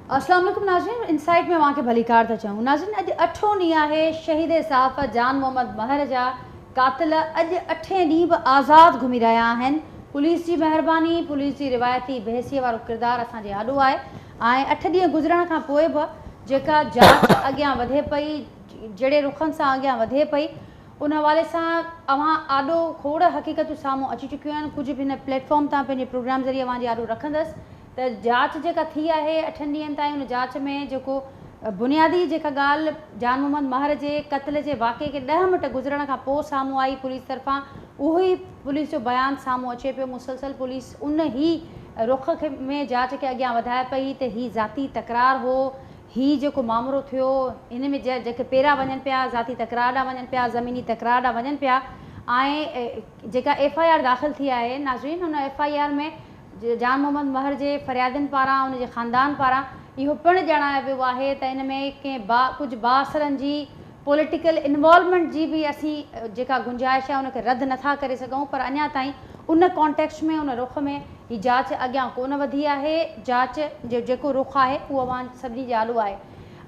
अस्सलाम वालेकुम नाज़रीन, इनसाइट में वहाँ भली कार था चऊं। नाज़रीन, अॼु 8हों ॾींहुं आहे शहीद सहाफ़ जान मोहम्मद महर जा कातिल अॼु 8हें ॾींहुं बि आज़ादु घुमी रहिया आहिनि। पुलिस जी महिरबानी, पुलिस जी रिवायती बहसीअ वारो किरदारु असांजे आॾो आहे ऐं 8 ॾींहं गुज़रण खां पोइ बि जेका जांच अॻियां वधे पई, जहिड़े रुखनि सां अॻियां वधे पई, उन हवाले सां अवां आॾो खोड़ हक़ीक़तूं साम्हूं अची चुकियूं आहिनि। कुझु बि हिन प्लेटफॉर्म तां पंहिंजे प्रोग्राम ज़रिए अवां जे आॾो रखंदसि त जांच जेका थी आहे 8 ॾींहंनि ताईं, उन जांच में जेको बुनियादी जेका ॻाल्हि जान मोहम्मद महर जे क़त्ल जे वाक़े खे 10 मिंट गुज़रण खां पोइ साम्हूं आई पुलिस तरफ़ां, उहो ई पुलिस जो बयानु साम्हूं अचे पियो। मुसलसल पुलिस उन ई रुख खे में जांच खे अॻियां वधाए पई त हीउ ज़ाती तकरार हो, हीउ जेको मामिलो थियो हिन में जेके पेरा वञनि पिया ज़ाती तकरार ॾांहुं वञनि पिया, ज़मीनी तकरार ॾांहुं वञनि पिया। ऐं जेका FIR दाख़िल थी आहे नाज़रीन, उन FIR में जान मोहम्मद महर जे फ़रियादियुनि पारां, उनजे ख़ानदान पारां इहो पिणु ॼाणायो वियो आहे त इन में कंहिं कुझु बासरनि जी पॉलिटिकल इन्वॉल्वमेंट जी बि असीं जेका गुंजाइश आहे उनखे रद्द नथा करे सघूं, पर अञा ताईं उन कॉन्टेक्स्ट में, उन रुख में हीअ जांच अॻियां कोन वधी आहे। जांच जो जेको रुख आहे उहो अवां सभिनी जे आॾो आहे।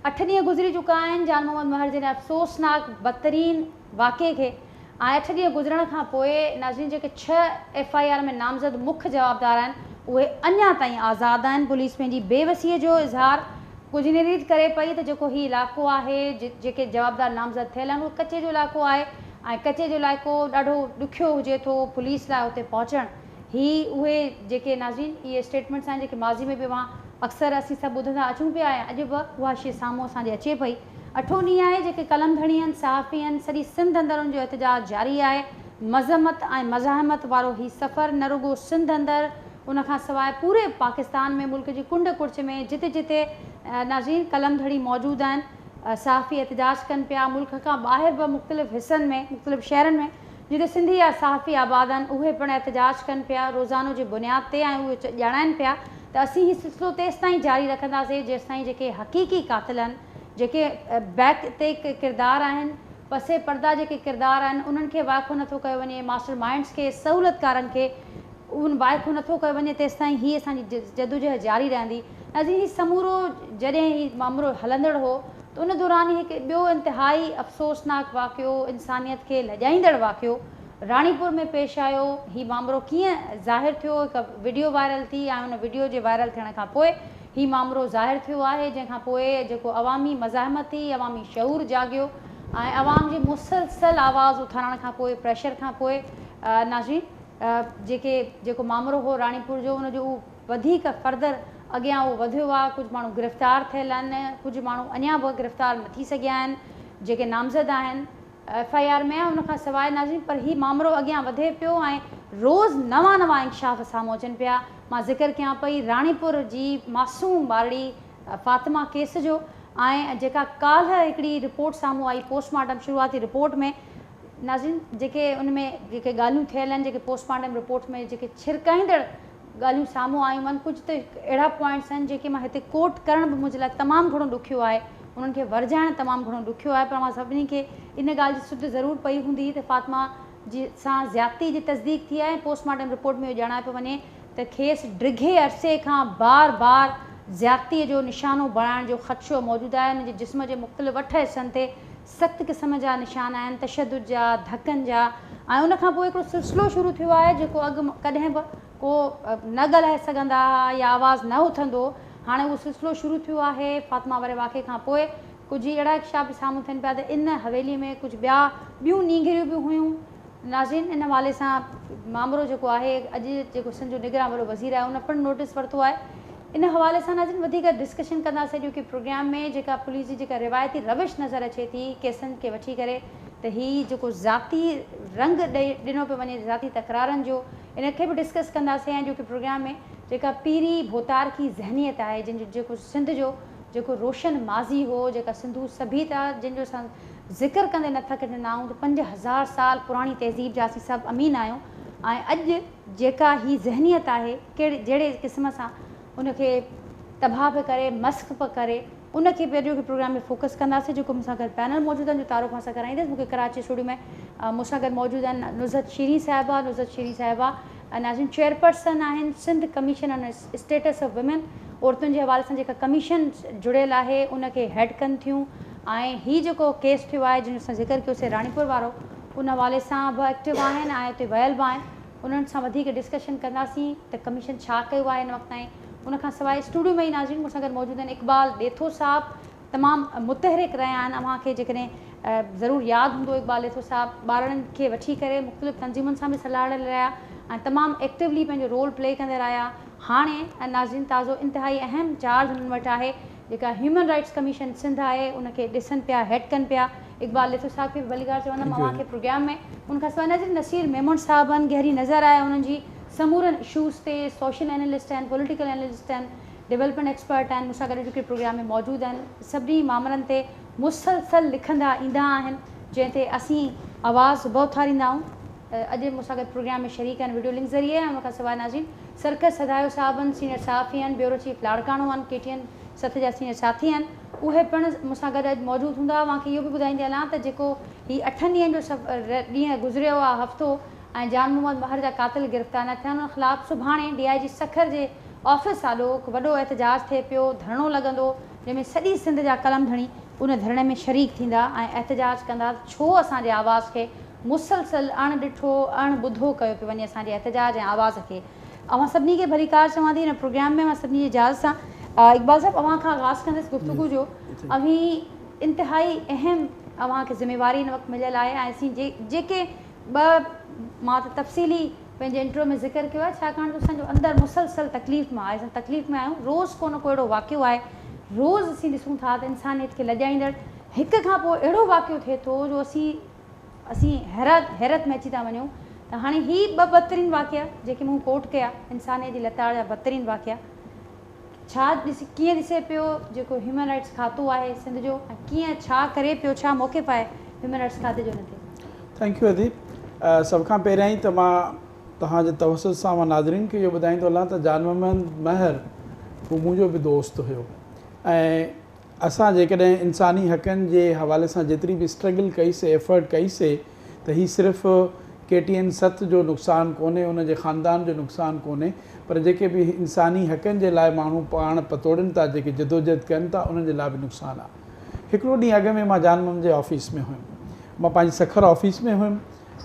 8 ॾींहं गुज़री चुका आहिनि जान मोहम्मद महर जे अफ़सोसनाक बदतरीन वाक़े खे, ऐं 8 ॾींहं गुज़रण खां पोइ नाज़रीन जेके 6 FIR में नामज़द मुख्य जवाबदार आहिनि उहे अञा ताईं आज़ादु आहिनि। पुलिस पंहिंजी बेवसीअ जो इज़हार कुझु इन रीति करे पई त जेको हीउ इलाइक़ो आहे, जेके जवाबदार नामज़द थियल आहिनि, उहो कचे जो इलाइक़ो आहे ऐं कचे जो इलाइक़ो ॾाढो ॾुखियो हुजे थो पुलिस लाइ हुते पहुचणु। उहे जेके नाज़रीन इहे स्टेटमेंट्स आहिनि जेके माज़ी में बि अक्सर असीं सभु ॿुधंदा अचूं पिया ऐं अॼु बि उहा शइ साम्हूं असांजे अचे पई। 8हों ॾींहुं आहे जेके कलमधणी आहिनि, सहाफ़ी आहिनि, सॼी सिंध अंदरि उनजो एहतजाज जारी आहे। मज़मत ऐं मज़ाहमत वारो हीउ सफ़र न रुगो सिंध अंदरि, उनखां सवाइ पूरे पाकिस्तान में, मुल्क जी कुंड कुड़च में जिते जिते नाज़रीन कलमधड़ी मौजूदु आहिनि, सहाफ़ी एहतजाज कनि पिया। मुल्क खां ॿाहिरि बि मुख़्तलिफ़ हिसनि में, मुख़्तलिफ़ शहरनि में जिते सिंधी या सहाफ़ी आबाद आहिनि, उहे पिणु एहतजाज कनि पिया रोज़ानो जे बुनियाद ते, ऐं उहे ॼाणाइनि पिया त असीं हीउ सिलसिलो तेसि ताईं जारी रखंदासीं जेसि ताईं जेके हक़ीक़ी कातिल आहिनि, जेके बैक ते किरदार आहिनि, पसे पर्दा जेके किरदार आहिनि, उन्हनि खे वाइफो नथो कयो वञे, मास्टर माइंड्स खे, सहूलियतकारनि खे उन वाइफो नथो कयो वञे, तेसि ताईं हीअ असांजी जदोजहद जारी रहंदी। अॼु हीउ समूरो जॾहिं हीउ मामिलो हलंदड़ हो त उन दौरान हिकु ॿियो इंतिहाई अफ़सोसनाक वाक़ियो, इंसानियत खे लॼाईंदड़ वाक़ियो राणीपुर में पेश आयो। हीउ मामिलो कीअं ज़ाहिर थियो, हिकु वीडियो वायरल थी ऐं उन वीडियो जे वायरल थियण खां पोइ हीउ मामिलो ज़ाहिर थियो आहे, जंहिंखां पोइ जेको अवामी मज़ाहमत थी, अवामी शऊर जाॻियो ऐं अवाम जी मुसलसल आवाज़ उथारण खां पोइ, प्रेशर खां पोइ नाज़रीन जेको मामिलो हो राणीपुर जो, उनजो उहो वधीक फर्दर अॻियां उहो वधियो आहे। कुझु माण्हू गिरफ़्तार थियल आहिनि, कुझु माण्हू अञा बि गिरफ़्तार न थी सघिया आहिनि जेके नामज़द आहिनि FIR में। उनखां सवाइ नाज़रीन पर हीउ मामिलो अॻियां वधे पियो ऐं रोज़ नवां इंकशाफ़ साम्हूं अचनि पिया। मां ज़िक्र कयां पई राणीपुर जी मासूम ॿारड़ी फ़ातिमा केस जो, ऐं जेका काल्ह हिकिड़ी रिपोर्ट साम्हूं आई पोस्टमार्टम शुरूआती रिपोर्ट में नाज़रीन, जेके उन में जेके ॻाल्हियूं थियल आहिनि, जेके पोस्टमार्टम रिपोर्ट में जेके छिरकाईंदड़ ॻाल्हियूं साम्हूं आयूं आहिनि, कुझु त अहिड़ा पॉइंट्स आहिनि जेके मां हिते कोट करण बि मुंहिंजे लाइ तमामु घणो ॾुखियो आहे, उन्हनि खे वरजाइण तमामु घणो ॾुखियो आहे, पर मां सभिनी खे इन ॻाल्हि जी सुध ज़रूरु पई हूंदी त फ़ातिमा जी सां ज़्यादती जी तस्दीक थी आहे। पोस्टमार्टम रिपोर्ट में इहो ॼाणायो पियो वञे त खेसि डिघे अरसे खां बार बार ज़्यादतीअ जो निशानो बणाइण जो ख़दशो मौजूदु आहे। उनजे जिस्म जे मुख़्तलिफ़ 8 हिसनि ते सख़्तु क़िस्म जा निशान आहिनि, तशदुद जा, धकनि जा, ऐं उनखां पोइ हिकिड़ो सिलसिलो शुरू थियो आहे जेको कॾहिं बि को न ॻाल्हाए सघंदा हुआ या आवाज़ु न उथंदो, हाणे उहो सिलसिलो शुरू थियो आहे। फ़ातिमा वारे वाक़े खां पोइ कुझु अहिड़ा इंकशाफ़ बि साम्हूं थियनि पिया त इन हवेली में कुझु ॿियूं नींगरियूं बि हुयूं। नाज़रीन, इन हवाले सां मामिलो जेको आहे, अॼु जेको सिंध जो निगरान वॾो वज़ीर आहे उन पिणु नोटिस वरितो आहे। इन हवाले सां नाज़रीन वधीक डिस्कशन कंदासीं जोकी प्रोग्राम में जेका पुलिस जी जेका रिवायती रविश नज़र अचे थी केसनि खे वठी करे, त हीउ जेको ज़ाती रंग ॾिनो पियो वञे ज़ाती तकरारनि जो, इनखे बि डिस्कस कंदासीं। ऐं जोकी प्रोग्राम में जेका पीरी भोतारकी ज़हनियत आहे, जंहिंजो जेको सिंध जो जेको रोशन माज़ी हो, जेका सिंधू सभी था जंहिंजो असां ज़िक्र कंदे न थकजंदा आहियूं, त 5000 साल पुराणी तहज़ीब जा असीं सभु अमीन आहियूं। ऐं अॼु जेका हीअ ज़हनियत आहे जहिड़े क़िस्म सां उनखे तबाह पियो करे, मस्ख़ पियो करे, उनखे पहिरियों के प्रोग्राम में फोकस कंदासीं। जेको मूंसां गॾु पैनल मौजूदु आहिनि जो तारुफ़ सां कराईंदसि, मूंखे कराची स्टूडियो में मूंसां गॾु मौजूदु आहिनि नुज़रत शीरी साहिबा नाज़रीन चेयरपर्सन आहिनि Sindh commission on status of women. औरतुनि जे हवाले सां जेका कमीशन जुड़ियल आहे उनखे हेड कनि थियूं ऐं हीउ जेको केस थियो आहे जंहिंजो असां ज़िक्र कयोसीं राणीपुर वारो उन हवाले सां बि एक्टिव आहिनि ऐं उते वियल बि आहिनि उन्हनि सां वधीक डिस्कशन कंदासीं त कमीशन छा कयो आहे हिन वक़्त ताईं उनखां सवाइ स्टूडियो में ई नाज़रीन मूंसां गॾु मौजूदु आहिनि इक़बाल ॾेथो साहब तमामु मुतहरिक रहिया आहिनि अव्हांखे जेकॾहिं ज़रूरु यादि हूंदो इक़बाल ॾेथो साहब ॿारनि खे वठी करे मुख़्तलिफ़ तंज़ीमुनि सां बि सलाह ॾियल रहिया ऐं तमामु एक्टिवली पंहिंजो रोल प्ले कंदे रहिया हाणे नाज़रीन ताज़ो इंतिहाई अहम चार्ज हुननि वटि आहे जेका ह्यूमन राइट्स कमीशन सिंध आहे उनखे ॾिसनि पिया हेड कनि पिया इक़बाल ॾेथो साहब खे भलीकार चवंदमि अव्हांखे प्रोग्राम में उनखां सवाइ नाज़रीन नसीर मेमन साहबनि गहरी नज़र आहे उन्हनि जी समूरनि इशूज़ ते सोशल एनालिस्ट आहिनि पॉलिटिकल एनालिस्ट आहिनि डेवलपमेंट एक्सपर्ट आहिनि मूंसां गॾु जेके प्रोग्राम में मौजूदु आहिनि सभिनी मामलनि ते मुसलसल लिखंदा ईंदा आहिनि जंहिं ते असीं आवाज़ सुबुह उथारींदा आहियूं अॼु मूंसां गॾु प्रोग्राम में शरीक आहिनि वीडियो लिंक ज़रिए ऐं उनखां सवाइ नाज़रीन सरकस सदायो साहब आहिनि सीनियर सहाफ़ी आहिनि ब्यूरो चीफ लाड़काणो आहिनि KTN 7 जा सीनियर साथी आहिनि उहे पिणु मूंसां गॾु अॼु मौजूदु हूंदा मूंखे इहो बि ॿुधाईंदी हलां त जेको हीउ 8 ॾींहंनि जो ॾींहुं गुज़रियो आहे हफ़्तो ऐं जान मोहम्मद महर जा कातिल गिरफ़्तार न थिया उन ख़िलाफ़ु सुभाणे DIG सखर जे ऑफिस आॾो हिकु वॾो एहतजाज थिए पियो धरणो लॻंदो जंहिंमें सॼी सिंध जा कलम धणी उन धरणे में शरीक थींदा ऐं एहतजाज कंदा छो असांजे आवाज़ खे मुसलसल अणॾिठो अणॿुधो कयो पियो वञे असांजे एहतजाज ऐं आवाज़ खे अवां सभिनी खे भलीकार चवां थी हिन प्रोग्राम में मां सभिनी जी इजाज़त सां इक़बाल साहब अवां खां आगाज़ कंदसि गुफ़्तगू जो अभी इंतिहाई अहम अव्हांखे ज़िम्मेवारी हिन वक़्तु मिलियल आहे ऐं असीं जेके मां त तफ़सीली पंहिंजे इंट्रो में ज़िक्र कयो आहे छाकाणि त असांजो अंदरि मुसलसल तकलीफ़ में आहे असां तकलीफ़ में आहियूं रोज़ु को न को अहिड़ो वाक़ियो आहे रोज़ु असीं ॾिसूं था त इंसानियत खे लॼाईंदड़ हिक खां पोइ अहिड़ो वाक़ियो थिए थो जो असीं हैरत में अची था वञूं त हाणे ही 2 बदतरीन वाक़िया जेके मूं कोट कया इंसानियत जी लताड़ जा बदतरीन वाक़िया छा कीअं ॾिसे पियो जेको ह्यूमन राइट्स खातो आहे सिंध जो ऐं कीअं छा करे पियो छा मौक़िफ़ आहे ह्यूमन राइट्स खाते जो हिन ते थैंक यू अदीब सभ खां पहिरियां ई त मां तव्हांजे तवसुल सां मां नाज़रीन खे इहो ॿुधाईंदो हलां त जान मोहम्मद महर हू मुंहिंजो बि दोस्त हुयो ऐं असां जेकॾहिं इंसानी हक़नि जे हवाले सां जेतिरी बि स्ट्रगल कईसीं एफर्ट कईसीं त हीअ सिर्फ़ु KTN 7 जो नुक़सानु कोन्हे उनजे ख़ानदान जो नुक़सानु कोन्हे पर जेके बि इंसानी हक़नि जे लाइ माण्हू पाण पतोड़नि था जेके जदोजहद कनि था उन्हनि जे लाइ बि नुक़सानु आहे हिकिड़ो ॾींहुं अॻु में मां जान मोहम्मद जे ऑफ़िस में हुयुमि मां पंहिंजी सखर ऑफ़िस में हुयुमि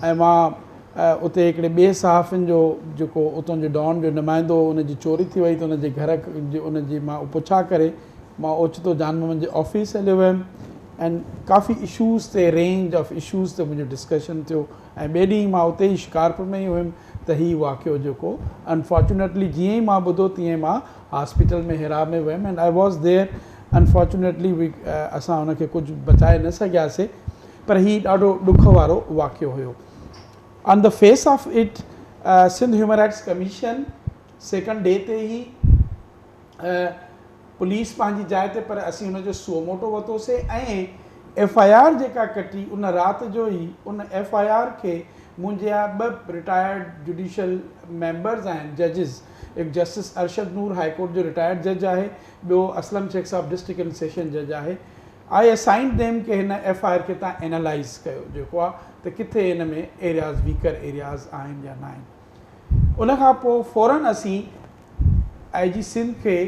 ऐं मां उते हिकिड़े ॿिए सहाफ़ियुनि जो जेको उतां जो डॉन जो नुमाइंदो उनजी चोरी थी वई त उनजे घर उनजी मां पुछा करे मां ओचितो जान मोहम्मद जे ऑफ़िस हलियो वियुमि ऐं काफ़ी इशूज़ ते रेंज ऑफ इशूज़ ते मुंहिंजो डिस्कशन थियो ऐं ॿिए ॾींहुं मां उते ई शिकारपुर में ई हुयुमि त हीउ वाक़ियो जेको अनफॉर्चुनेटली जीअं ई मां ॿुधो तीअं मां हॉस्पिटल में हिरा में वियुमि and I was there unfortunately असां हुनखे कुझु बचाए न सघियासीं पर हीउ ॾाढो ॾुख वारो वाक़ियो हुयो on the face of it Sindh human rights commission second day ते ई पुलिस पंहिंजी जाइ ते पर असीं हुनजो सुओमोटो वरितोसीं ऐं FIR जेका कटी उन राति जो ई उन FIR खे मुंहिंजा 2 रिटायर्ड जुडिशल मेंबर्स आहिनि जजिस हिकु जस्टिस अरशद नूर हाई कोर्ट जो रिटायर्ड जज आहे ॿियो असलम शेख साहब डिस्ट्रिक्ट एंड सेशन जज आहे आई असाइंड देम के हिन FIR खे तव्हां एनालाइज़ कयो जेको आहे त किथे हिन में एरियाज़ वीकर एरियाज़ आहिनि या न आहिनि उनखां पोइ फ़ौरन असीं IG सिंध खे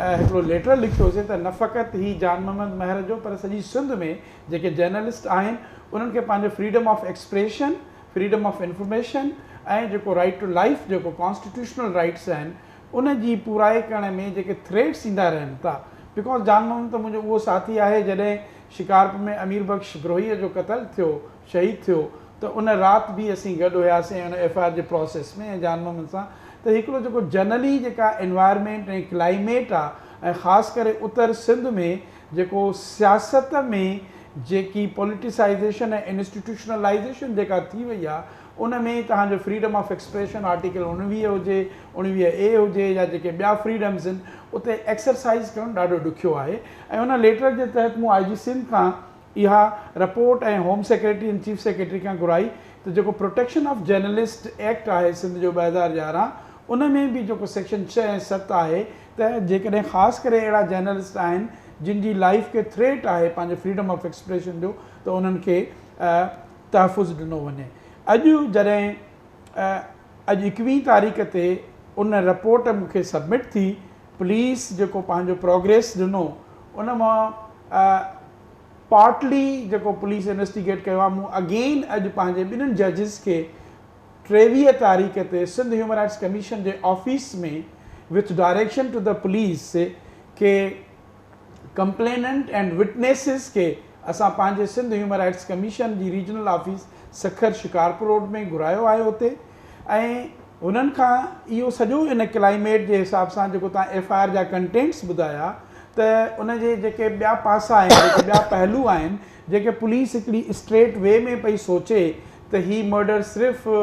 हिकिड़ो लेटर लिखियोसीं त न फ़क़ति ही जान मोहम्मद महर जो पर सॼी सिंध में जेके जर्नलिस्ट आहिनि उन्हनि खे पंहिंजो freedom of expression freedom of information ऐं जेको राइट टू लाइफ जेको कॉन्स्टिट्यूशनल राइट्स आहिनि उन जी पूराई करण में जेके थ्रेट्स ईंदा रहनि था बिकॉज जान मोहम्मद त मुंहिंजो उहो साथी आहे जॾहिं शिकारपुर में अमीर बख्श ब्रोहीअ जो क़तल थियो शहीद थियो त उन राति बि असीं गॾु हुयासीं उन FIR जे प्रोसेस में ऐं जान मोहम्मद सां त हिकिड़ो जेको जनरली जेका एनवायरमेंट ऐं क्लाइमेट आहे ऐं ख़ासि करे उत्तर सिंध में जेको सियासत में जेकी पॉलिटिसाइज़ेशन ऐं इंस्टीट्यूशनलाइज़ेशन जेका थी वई आहे उन में तव्हांजो फ्रीडम ऑफ एक्सप्रेशन आर्टिकल 19 हुजे 19A हुजे या जेके ॿिया फ्रीडम्स आहिनि उते एक्सरसाइज़ करणु ॾाढो ॾुखियो आहे ऐं उन लेटर जे तहत मूं IG सिंध खां इहा रिपोर्ट ऐं होम सेक्रेटरी ऐं चीफ सेक्रेटरी खां घुराई त जेको प्रोटेक्शन ऑफ जर्नलिस्ट एक्ट आहे सिंध जो 2011 उन में बि जेको सेक्शन 6 ऐं 7 आहे त जेकॾहिं ख़ासि करे अहिड़ा जर्नलिस्ट आहिनि जिन जी लाइफ खे थ्रेट आहे पंहिंजे फ्रीडम ऑफ एक्सप्रेशन जो त उन्हनि खे तहफ़ुज़ ॾिनो वञे अॼु जॾहिं अॼु 21 तारीख़ ते उन रिपोर्ट मूंखे सबमिट थी पुलिस जेको पंहिंजो प्रोग्रेस ॾिनो उन मां पार्टली जेको पुलिस इन्वेस्टिगेट कयो आहे, मूं अगेन अॼु पंहिंजे ॿिन्हिनि जजिस खे 23 तारीख़ ते सिंध ह्यूमन राइट्स कमीशन जे ऑफिस में with direction to the police के कंप्लेनेंट एंड विटनेसिस के असां पंहिंजे सिंध ह्यूमन राइट्स कमीशन जी regional office Sukkur Shikarpur road में घुरायो आहे हुते। ऐं हुननि खां इहो सॼो इन क्लाइमेट जे हिसाब सां जेको तव्हां FIR जा कंटेंट्स ॿुधाया त उन जे जेके ॿिया पासा आहिनि, जेके ॿिया पहलू आहिनि, जेके पुलिस हिकिड़ी स्ट्रेट वे में पई सोचे त ही मर्डर सिर्फ़ु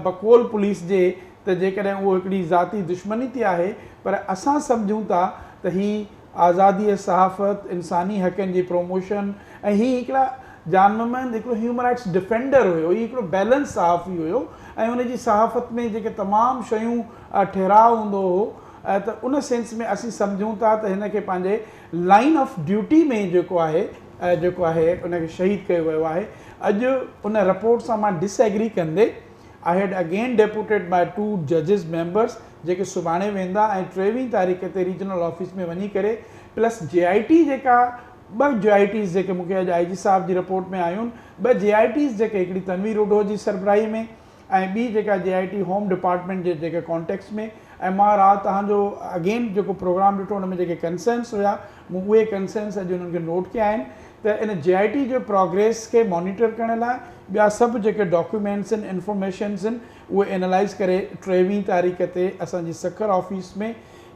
बकौल पुलिस जे त जेकॾहिं उहो हिकिड़ी ज़ाती दुश्मनी ते आहे, पर असां सम्झूं था त ही आज़ादी सहाफ़त, इंसानी हक़नि जी प्रोमोशन ऐं ही हिकिड़ा जान मोहम्मद हिकिड़ो ह्यूमन राइट्स डिफेंडर हुयो, ही हिकिड़ो बैलेंस सहाफ़ी हुयो ऐं हुनजी सहाफ़त में जेके तमामु शयूं ठहिराउ हूंदो हो, त उन सेंस में असीं सम्झूं था त हिन खे पंहिंजे लाइन ऑफ ड्यूटी में जेको आहे उनखे शहीद कयो वियो आहे। अॼु उन रिपोर्ट सां मां डिसएग्री कंदे I had again deputed by 2 जजिस मेंबर्स जेके सुभाणे वेंदा ऐं 23 तारीख़ ते रीजनल ऑफिस में वञी करे प्लस JIT जेका 2 JITs जेके मूंखे अॼु IG साहब जी रिपोर्ट में आयूं, 2 JITs जेके हिकिड़ी तनवीर उडो जी सरबराही में ऐं ॿी जेका JIT होम डिपार्टमेंट जे जेके कॉन्टेक्स्ट में। ऐं मां राति तव्हांजो अगेन जेको प्रोग्राम ॾिठो हुन में जेके कंसर्न्स हुया, मूं उहे कंसर्न्स अॼु उन्हनि खे नोट कया आहिनि त इन JIT जो प्रोग्रेस खे मॉनिटर करण लाइ ॿिया सभु जेके डॉक्यूमेंट्स आहिनि, इंफॉर्मेशन्स आहिनि, उहे एनालाइज़ करे 23 तारीख़ ते असांजी सखर ऑफिस में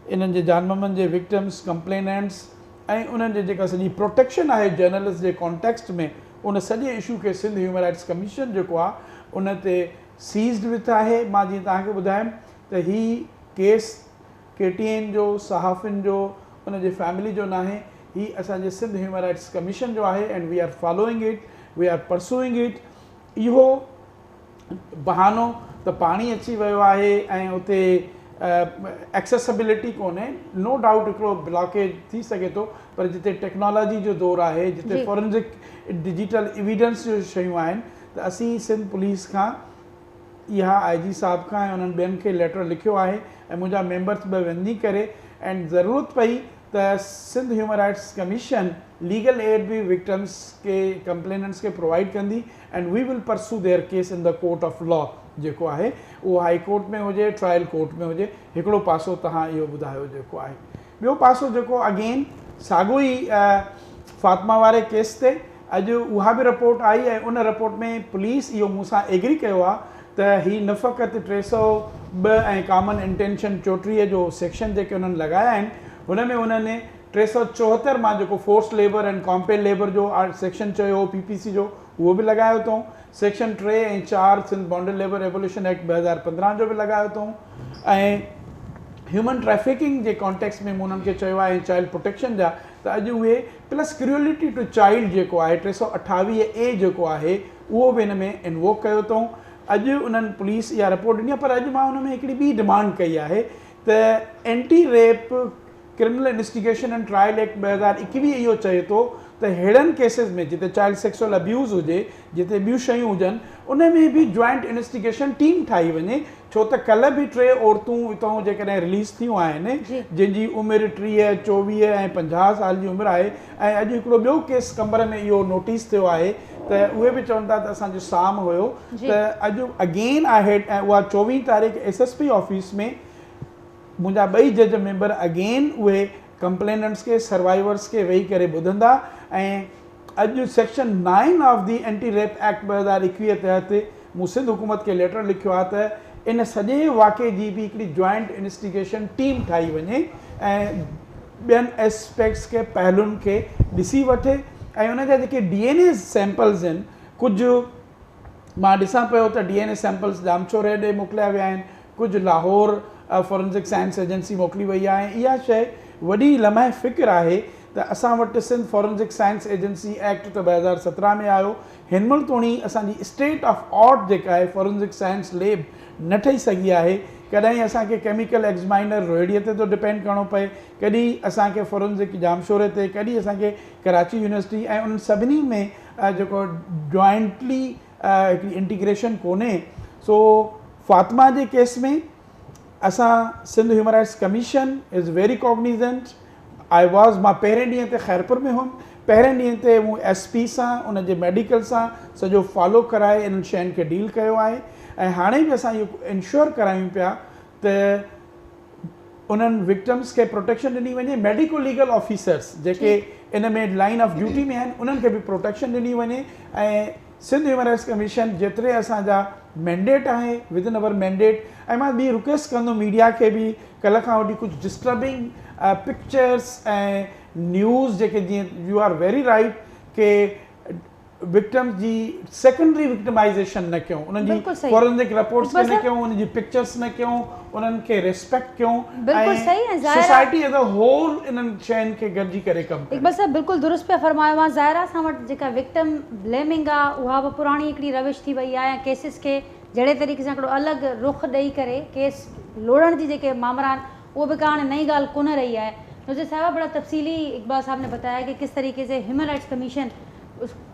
इन्हनि जे जान मोहम्मद जे विक्टिम्स, कंप्लेनेंट्स ऐं उन्हनि जे जेका सॼी प्रोटेक्शन आहे जर्नलिस्ट जे कॉन्टेक्स्ट में, उन सॼे इशू खे सिंध ह्यूमन राइट्स कमीशन जेको आहे उन ते सीज़्ड विथ आहे। मां जीअं तव्हांखे ॿुधायुमि त ही केस KTN जो, सहाफ़िन जो, उन जे फैमिली जो न आहे, ही असांजे सिंध ह्यूमन राइट्स कमीशन जो आहे and we are following it, we are pursuing it. इहो बहानो त पाणी अची वियो आहे ऐं उते एक्सेसिबिलिटी कोन्हे, नो डाउट हिकिड़ो ब्लॉकेज थी सघे थो, पर जिते टेक्नोलॉजी जो दौरु आहे, जिते फॉरेंसिक डिजिटल एविडेंस जो शयूं आहिनि, त असीं सिंध पुलिस खां इहा IG साहब खां ऐं उन्हनि ॿियनि खे लेटर लिखियो आहे ऐं मुंहिंजा मेंबर्स बि वञी करे ऐं ज़रूरत पई त Sindh human rights commission legal aid बि विक्टिम्स के कंप्लेनेंट्स खे प्रोवाइड कंदी and we will pursue their case in the court of law जेको आहे उहो हाई कोर्ट में हुजे, ट्रायल कोर्ट में हुजे। हिकिड़ो पासो तव्हां इहो ॿुधायो जेको आहे। ॿियो पासो जेको अगेन साॻियो ई फातिमा वारे केस ते अॼु उहा बि रिपोर्ट आई ऐं उन रिपोर्ट में पुलिस इहो मूंसां एग्री कयो आहे त ही न फ़क़ति 302 ऐं कॉमन इंटेंशन 34 जो सेक्शन जेके उन्हनि लॻाया आहिनि, हुन में उन्हनि 374 मां जेको फोर्स लेबर एंड कॉम्पेल लेबर जो सेक्शन चयो PPC जो, उहो बि लॻायो अथऊं। सेक्शन 3 ऐं 4 Sindh bonded labour revolution act 2015 जो बि लॻायो अथऊं। ऐं ह्यूमन ट्रैफिकिंग जे कॉन्टेक्स्ट में मूं उन्हनि खे चयो आहे ऐं चाइल्ड प्रोटेक्शन जा, त अॼु उहे प्लस क्रूअलिटी टू चाइल्ड जेको आहे 328A जेको आहे उहो बि हिन में इन्वोक कयो अथऊं। अॼु उन्हनि पुलिस इहा रिपोर्ट ॾिनी आहे, पर अॼु मां हुन में हिकिड़ी ॿी डिमांड कई आहे त anti rape criminal investigation and trial act 2021 इहो चए थो त अहिड़नि केसिस में जिते चाइल्ड सेक्सुअल अब्यूज़ हुजे, जिते ॿियूं शयूं हुजनि, उन में बि जॉइंट इन्वेस्टिगेशन टीम ठाही वञे। छो त कल्ह बि 3 औरतूं हितां जेकॾहिं रिलीज़ थियूं आहिनि जंहिंजी उमिरि 30, 24 ऐं 50 साल जी उमिरि आहे, ऐं अॼु हिकिड़ो ॿियो केस कमर में इहो नोटिस थियो आहे त उहे बि चवनि था त असांजो साम हुयो। त अॼु अगेन आहे ऐं उहा 24 तारीख़ SSP ऑफिस में मुंहिंजा 2 जज मेंबर अगेन उहे कंप्लेनेंट्स के, सर्वाइवर्स के वेही करे ॿुधंदा। ऐं अॼु section 9 of the anti rape act 2021 तहत मूं सिंध हुकूमत खे लेटर लिखियो आहे त इन सॼे वाक़े जी बि हिकिड़ी जॉइंट इन्वेस्टिगेशन टीम ठाही वञे ऐं ॿियनि एस्पेक्ट्स के, पहलुनि खे ॾिसी वठे ऐं उन जा जेके DNA सैंपल्स आहिनि, कुझु मां ॾिसां पियो त DNA सैंपल्स जामचोर हेॾे मोकिलिया विया आहिनि, कुझु लाहौर फॉरेंसिक साइंस एजेंसी मोकिली वई आहे। इहा शइ वॾी लम्हे फ़िक्र आहे त असां वटि Sindh forensic science agency act त 2017 में आयो, हिन महिल ताईं असांजी स्टेट ऑफ आर्ट जेका आहे फॉरेंसिक साइंस लैब न ठही सघी आहे। कॾहिं असांखे केमिकल एग्ज़ामिनर रोहिड़ीअ ते थो डिपेंड करिणो पए, कॾहिं असांखे फॉरेंसिक जामशोरे ते, कॾहिं असांखे कराची यूनिवर्सिटी, ऐं उन सभिनी में जेको जॉइंटली हिकिड़ी इंटीग्रेशन कोन्हे। सो फातिमा जे केस में असां Sindh human rights commission is very cognizant. I was मां पहिरें ॾींहं ते खैरपुर में हुउमि, पहिरें ॾींहं ते मूं SP सां उन जे मेडिकल सां सॼो फॉलो कराए इन्हनि शयुनि खे डील कयो आहे। ऐं हाणे बि असां इहो इंश्योर करायूं पिया त उन्हनि विक्टम्स खे प्रोटेक्शन ॾिनी वञे। मेडिको लीगल ऑफिसर्स जेके इन में लाइन ऑफ ड्यूटी में आहिनि उन्हनि खे बि प्रोटेक्शन ॾिनी वञे। ऐं सिंध ह्यूमन राइट्स कमीशन जेतिरे असांजा मैंडेट आहे विद इन अवर मैंडेट। ऐं मां ॿी रिक्वेस्ट कंदुमि मीडिया खे बि, कल्ह खां वठी कुझु डिस्टर्बिंग पिक्चर्स ऐं न्यूज़ जेके जीअं यू आर वेरी राइट के विक्टम्स जी सेकेंडरी विक्टिमाइज़ेशन न कयूं, उन्हनि जी फॉरेंसिक रिपोर्ट्स खे न कयूं, उन्हनि जी पिक्चर्स न कयूं, उन्हनि खे रिस्पेक्ट कयूं ऐं सोसाइटी एज़ अ होल इन्हनि शयुनि खे गॾिजी करे कमु कयूं। इक़बाल साहब बिल्कुलु दुरुस्त पिया फरमायो आहे। ज़ाहिर आहे असां वटि जेका विक्टिम ब्लेमिंग आहे उहा बि पुराणी हिकिड़ी रविश थी वई आहे। ऐं केसिस खे जहिड़े तरीक़े सां हिकिड़ो अलॻि रुख ॾेई करे केस लोड़ण जी जेके मामला आहिनि वो भी कहानी नई गाल कोन रही है। मुझे साहब बड़ा तफसीली इकबाल साहब ने बताया कि किस तरीके से ह्यूमन राइट्स कमीशन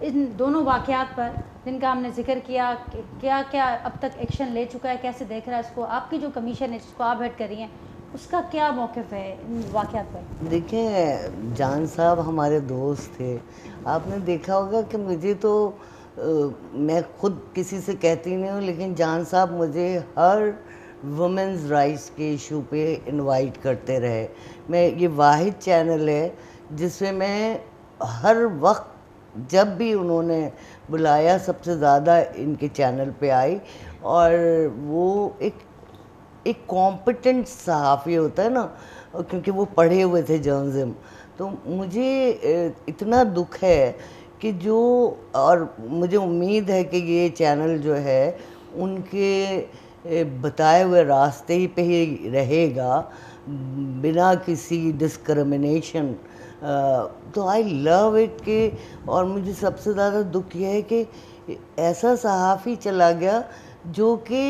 इन दोनों वाक़यात पर जिनका हमने जिक्र किया कि क्या क्या अब तक एक्शन ले चुका है, कैसे देख रहा है इसको, आपकी जो कमीशन है जिसको आप हेड कर रही हैं उसका क्या मौक़िफ़ है इन वाक़यात पर? देखिए जान साहब हमारे दोस्त थे, आपने देखा होगा कि मुझे तो मैं खुद किसी से कहती नहीं हूँ, लेकिन जान साहब मुझे हर वुमेंस राइट्स के इशू पे इनवाइट करते रहे। मैं ये वाहिद चैनल है जिसमें मैं हर वक्त जब भी उन्होंने बुलाया सबसे ज़्यादा इनके चैनल पे आई। और वो एक कॉम्पिटेंट सहाफ़ी होता है ना, क्योंकि वो पढ़े हुए थे जर्नलिज्म, तो मुझे इतना दुख है कि जो, और मुझे उम्मीद है कि ये चैनल जो है उनके बताए हुए रास्ते ही पे ही रहेगा बिना किसी डिस्क्रिमिनेशन। तो आई लव इट कि, और मुझे सबसे ज़्यादा दुख यह है कि ऐसा सहाफ़ी चला गया जो कि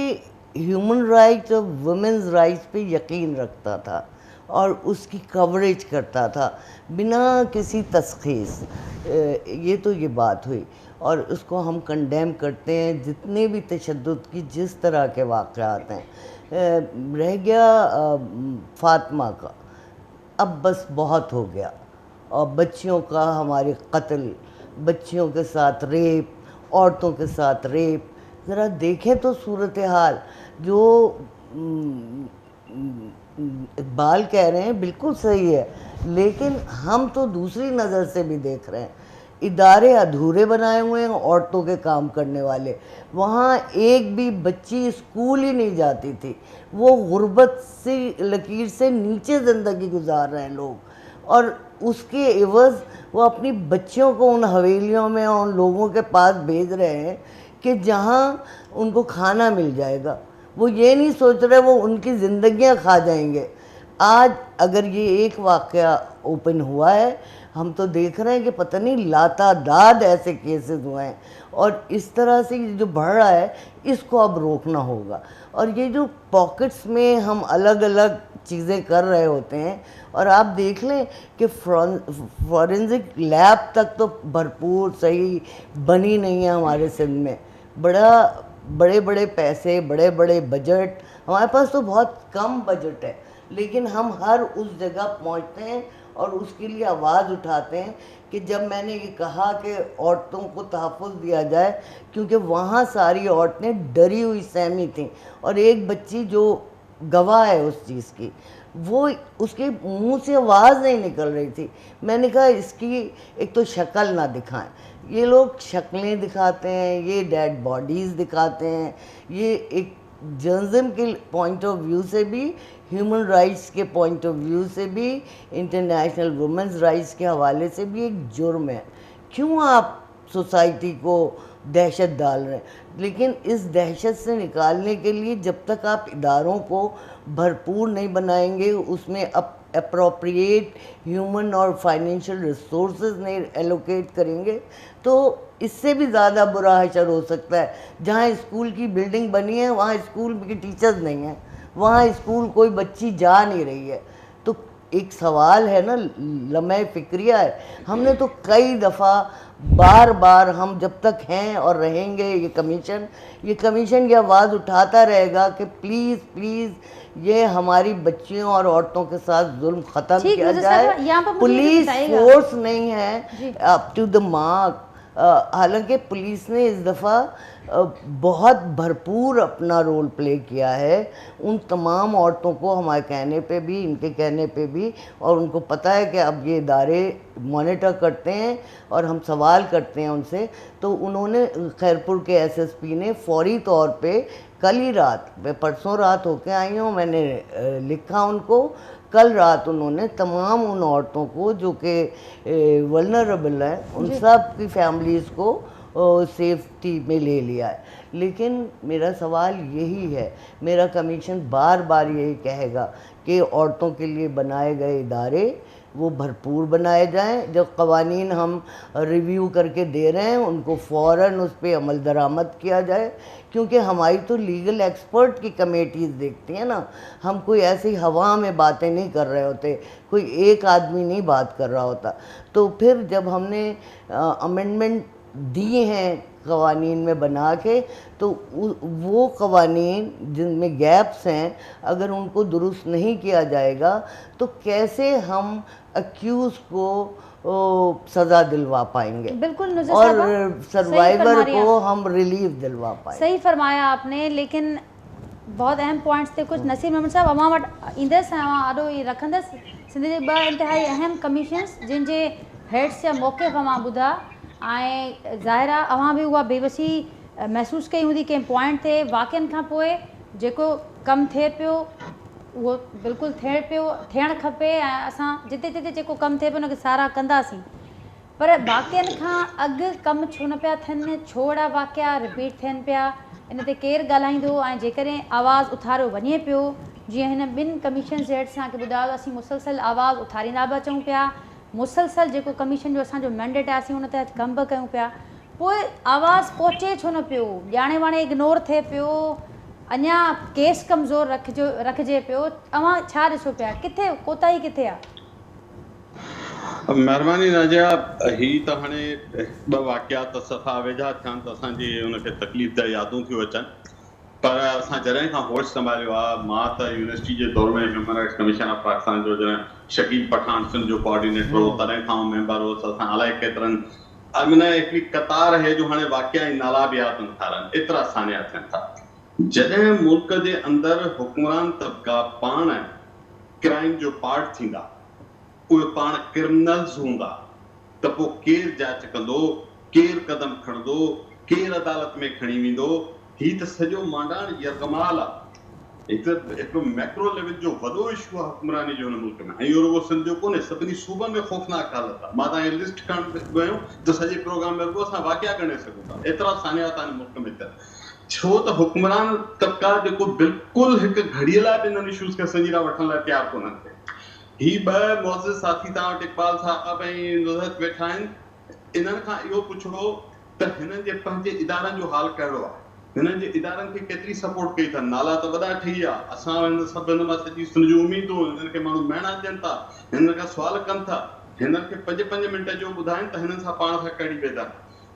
ह्यूमन राइट्स और वुमेंस राइट्स पे यकीन रखता था और उसकी कवरेज करता था बिना किसी तशख़ीस। ये तो ये बात हुई और उसको हम कंडेम करते हैं। जितने भी तशद्दुद की जिस तरह के वाक़यात हैं, रह गया फ़ातिमा का, अब बस बहुत हो गया। और बच्चियों का हमारे कत्ल, बच्चियों के साथ रेप, औरतों के साथ रेप, ज़रा देखें तो सूरत हाल। जो इकबाल कह रहे हैं बिल्कुल सही है, लेकिन हम तो दूसरी नज़र से भी देख रहे हैं। इदारे अधूरे बनाए हुए हैं औरतों के काम करने वाले। वहाँ एक भी बच्ची स्कूल ही नहीं जाती थी, वो गुर्बत से लकीर से नीचे ज़िंदगी गुजार रहे हैं लोग, और उसके एवज़ वो अपनी बच्चियों को उन हवेलियों में और उन लोगों के पास भेज रहे हैं कि जहाँ उनको खाना मिल जाएगा। वो ये नहीं सोच रहे वो उनकी ज़िंदगियाँ खा जाएंगे। आज अगर ये एक वाक़या ओपन हुआ है, हम तो देख रहे हैं कि पता नहीं लातादाद ऐसे केसेस हुए हैं, और इस तरह से जो बढ़ रहा है इसको अब रोकना होगा। और ये जो पॉकेट्स में हम अलग अलग चीज़ें कर रहे होते हैं, और आप देख लें कि फॉरेंसिक लैब तक तो भरपूर सही बनी नहीं है हमारे सिंध में। बड़े बड़े पैसे, बड़े बड़े बजट, हमारे पास तो बहुत कम बजट है, लेकिन हम हर उस जगह पहुंचते हैं और उसके लिए आवाज़ उठाते हैं कि जब मैंने ये कहा कि औरतों को तहफ़्फ़ुज़ दिया जाए, क्योंकि वहाँ सारी औरतें डरी हुई सहमी थीं, और एक बच्ची जो गवाह है उस चीज़ की, वो उसके मुंह से आवाज़ नहीं निकल रही थी। मैंने कहा इसकी एक तो शक्ल ना दिखाएं, ये लोग शक्लें दिखाते हैं, ये डेड बॉडीज़ दिखाते हैं, ये एक जर्नलिज्म के पॉइंट ऑफ व्यू से भी, ह्यूमन राइट्स के पॉइंट ऑफ व्यू से भी, इंटरनेशनल वुमेंस राइट्स के हवाले से भी एक जुर्म है। क्यों आप सोसाइटी को दहशत डाल रहे हैं? लेकिन इस दहशत से निकालने के लिए जब तक आप इदारों को भरपूर नहीं बनाएंगे, उसमें अप्रोप्रिएट ह्यूमन और फाइनेंशियल रिसोर्सेज नहीं एलोकेट करेंगे, तो इससे भी ज़्यादा बुरा हशर हो सकता है। जहाँ स्कूल की बिल्डिंग बनी है वहाँ स्कूल के टीचर्स नहीं हैं, वहाँ स्कूल कोई बच्ची जा नहीं रही है। तो एक सवाल है ना, लम्हे फिक्रिया है। हमने तो कई दफ़ा बार बार, हम जब तक हैं और रहेंगे ये कमीशन की आवाज़ उठाता रहेगा कि प्लीज़ प्लीज़ ये हमारी बच्चियों और औरतों के साथ जुल्म ख़त्म ठीक, किया नज़र साहब, जाए। यहाँ पर मुझे ये पुलिस बताइएगा। फोर्स नहीं है जी। Up to the mark. हालांकि पुलिस ने इस दफ़ा बहुत भरपूर अपना रोल प्ले किया है उन तमाम औरतों को, हमारे कहने पे भी, इनके कहने पे भी, और उनको पता है कि अब ये इदारे मॉनिटर करते हैं और हम सवाल करते हैं उनसे। तो उन्होंने, खैरपुर के एसएसपी ने फौरी तौर पे कल ही रात, मैं परसों रात होके आई हूँ, मैंने लिखा उनको, कल रात उन्होंने तमाम उन औरतों को जो कि वल्नरेबल हैं, उन सब की फैमिलीज़ को सेफ्टी में ले लिया है। लेकिन मेरा सवाल यही है, मेरा कमीशन बार बार यही कहेगा कि औरतों के लिए बनाए गए इदारे वो भरपूर बनाए जाएं। जो क़वानीन हम रिव्यू करके दे रहे हैं उनको फ़ौरन उस पर अमल दरामद किया जाए, क्योंकि हमारी तो लीगल एक्सपर्ट की कमेटीज़ देखती हैं ना, हम कोई ऐसी हवा में बातें नहीं कर रहे होते, कोई एक आदमी नहीं बात कर रहा होता। तो फिर जब हमने अमेंडमेंट दिए हैं क़वानीन में बना के, तो वो क़वानीन जिनमें गैप्स हैं, अगर उनको दुरुस्त नहीं किया जाएगा तो कैसे हम अक्यूज़ को सज़ा दिलवा पाएंगे, बिल्कुल नुज़र और साहबा, सर्वाइवर को हम रिलीफ दिलवा पाएंगे। सही फरमाया आपने। लेकिन बहुत अहम पॉइंट्स थे कुछ। नसीर महमूद साहब, अवां वटि ईंदसि ऐं आॾो ई रखंदसि सिंध जे ॿ इंतिहाई अहम कमीशन्स जिन जे हेड्स जा मौक़िफ़ अवां ॿुधा, ऐं ज़ाहिर आहे अवां बि उहा बेवसी महसूसु कई हूंदी कंहिं पॉइंट ते। वाक़िअनि खां पोइ जेको कमु थिए पियो उहो बिल्कुलु थियणु खपे, ऐं असां जिते जिते जेको कमु थिए पियो उनखे साराह कंदासीं। पर वाक़िअनि खां अॻु कमु छो न पिया थियनि, छो अहिड़ा वाक़िआ रिपीट थियनि पिया, इन ते केरु ॻाल्हाईंदो? ऐं जेकॾहिं आवाज़ु उथारियो वञे पियो, जीअं हिन ॿिनि कमीशन हेठि असांखे ॿुधायो, असीं मुसलसल आवाज़ु उथारींदा बि अचूं पिया, मुसलसल जेको कमीशन जो असांजो मैंडेट आहे असीं उन ते कमु बि कयूं पिया, पोइ आवाज़ु पहुचे छो न पियो? ॼाणे वाणे इग्नोर थिए पियो, अञा केस कमज़ोर रखिजे पियो। अवां छा ॾिसो पिया, किथे कोताही किथे आहे? महिरबानी नाजिया, ही त हाणे ॿ वाक़ियात सफ़ा वेझा थिया त असांजी उनखे तकलीफ़ त यादूं थियूं अचनि। पर असां जॾहिं खां होश संभालियो आहे, मां त यूनिवर्सिटी जे दौर में human rights commission of Pakistan जो जॾहिं शकील पठान सिंध जो कोऑर्डिनेटर हो, तॾहिं खां मेंबर हुउसि। असां अलाए केतिरनि माना हिकिड़ी कतार है जो हाणे वाक़िया ऐं नाला बि यादि नथा रहनि, एतिरा सानिया थियनि था। जॾहिं मुल्क जे अंदरि हुकुमरान तबका पाण क्राइम जो पार्ट थींदा, उहे पाण क्रिमिनल्स हूंदा, त पोइ केरु जांच कंदो, केरु कदम खणंदो, केरु अदालत में खणी वेंदो? ही त सॼो मांडाण यरगमाल आहे। हिकिड़ो मैक्रो लेवल जो वॾो इशू आहे हुकुमरानी जो हिन मुल्क में। ऐं इहो रुगो सिंध जो कोन्हे, सभिनी सूबनि में ख़ौफ़नाक हालत आहे। मां तव्हांखे लिस्ट खणणु वियुमि त सॼे प्रोग्राम में रुगो असां वाक़िया ॻणे सघूं था, एतिरा सानिया था हिन मुल्क में थियनि। छो त हुकुमरान तबका जेको बिल्कुलु हिकु घड़ीअ लाइ बि इन्हनि इशूज़ खे संजीदा वठण लाइ तयारु कोन्हनि थिए। ही ॿ मुअज़्ज़िज़ साथी तव्हां वटि इक़बाल साहब ऐं नुज़रत वेठा आहिनि, इन्हनि खां इहो पुछो त हिननि जे पंहिंजे इदारनि जो हाल कहिड़ो आहे, हिननि जे इदारनि खे केतिरी सपोर्ट कई अथनि। नाला त वॾा ठही विया, असां हिन सभु हिन मां सॼी सुनिजूं उमीदूं, हिननि खे माण्हू महिना ॾियनि था, हिननि खां सुवाल कनि था, हिननि खे 5-5 मिंट जो ॿुधाइनि त हिननि सां पाण सां कड़ी वेंदा।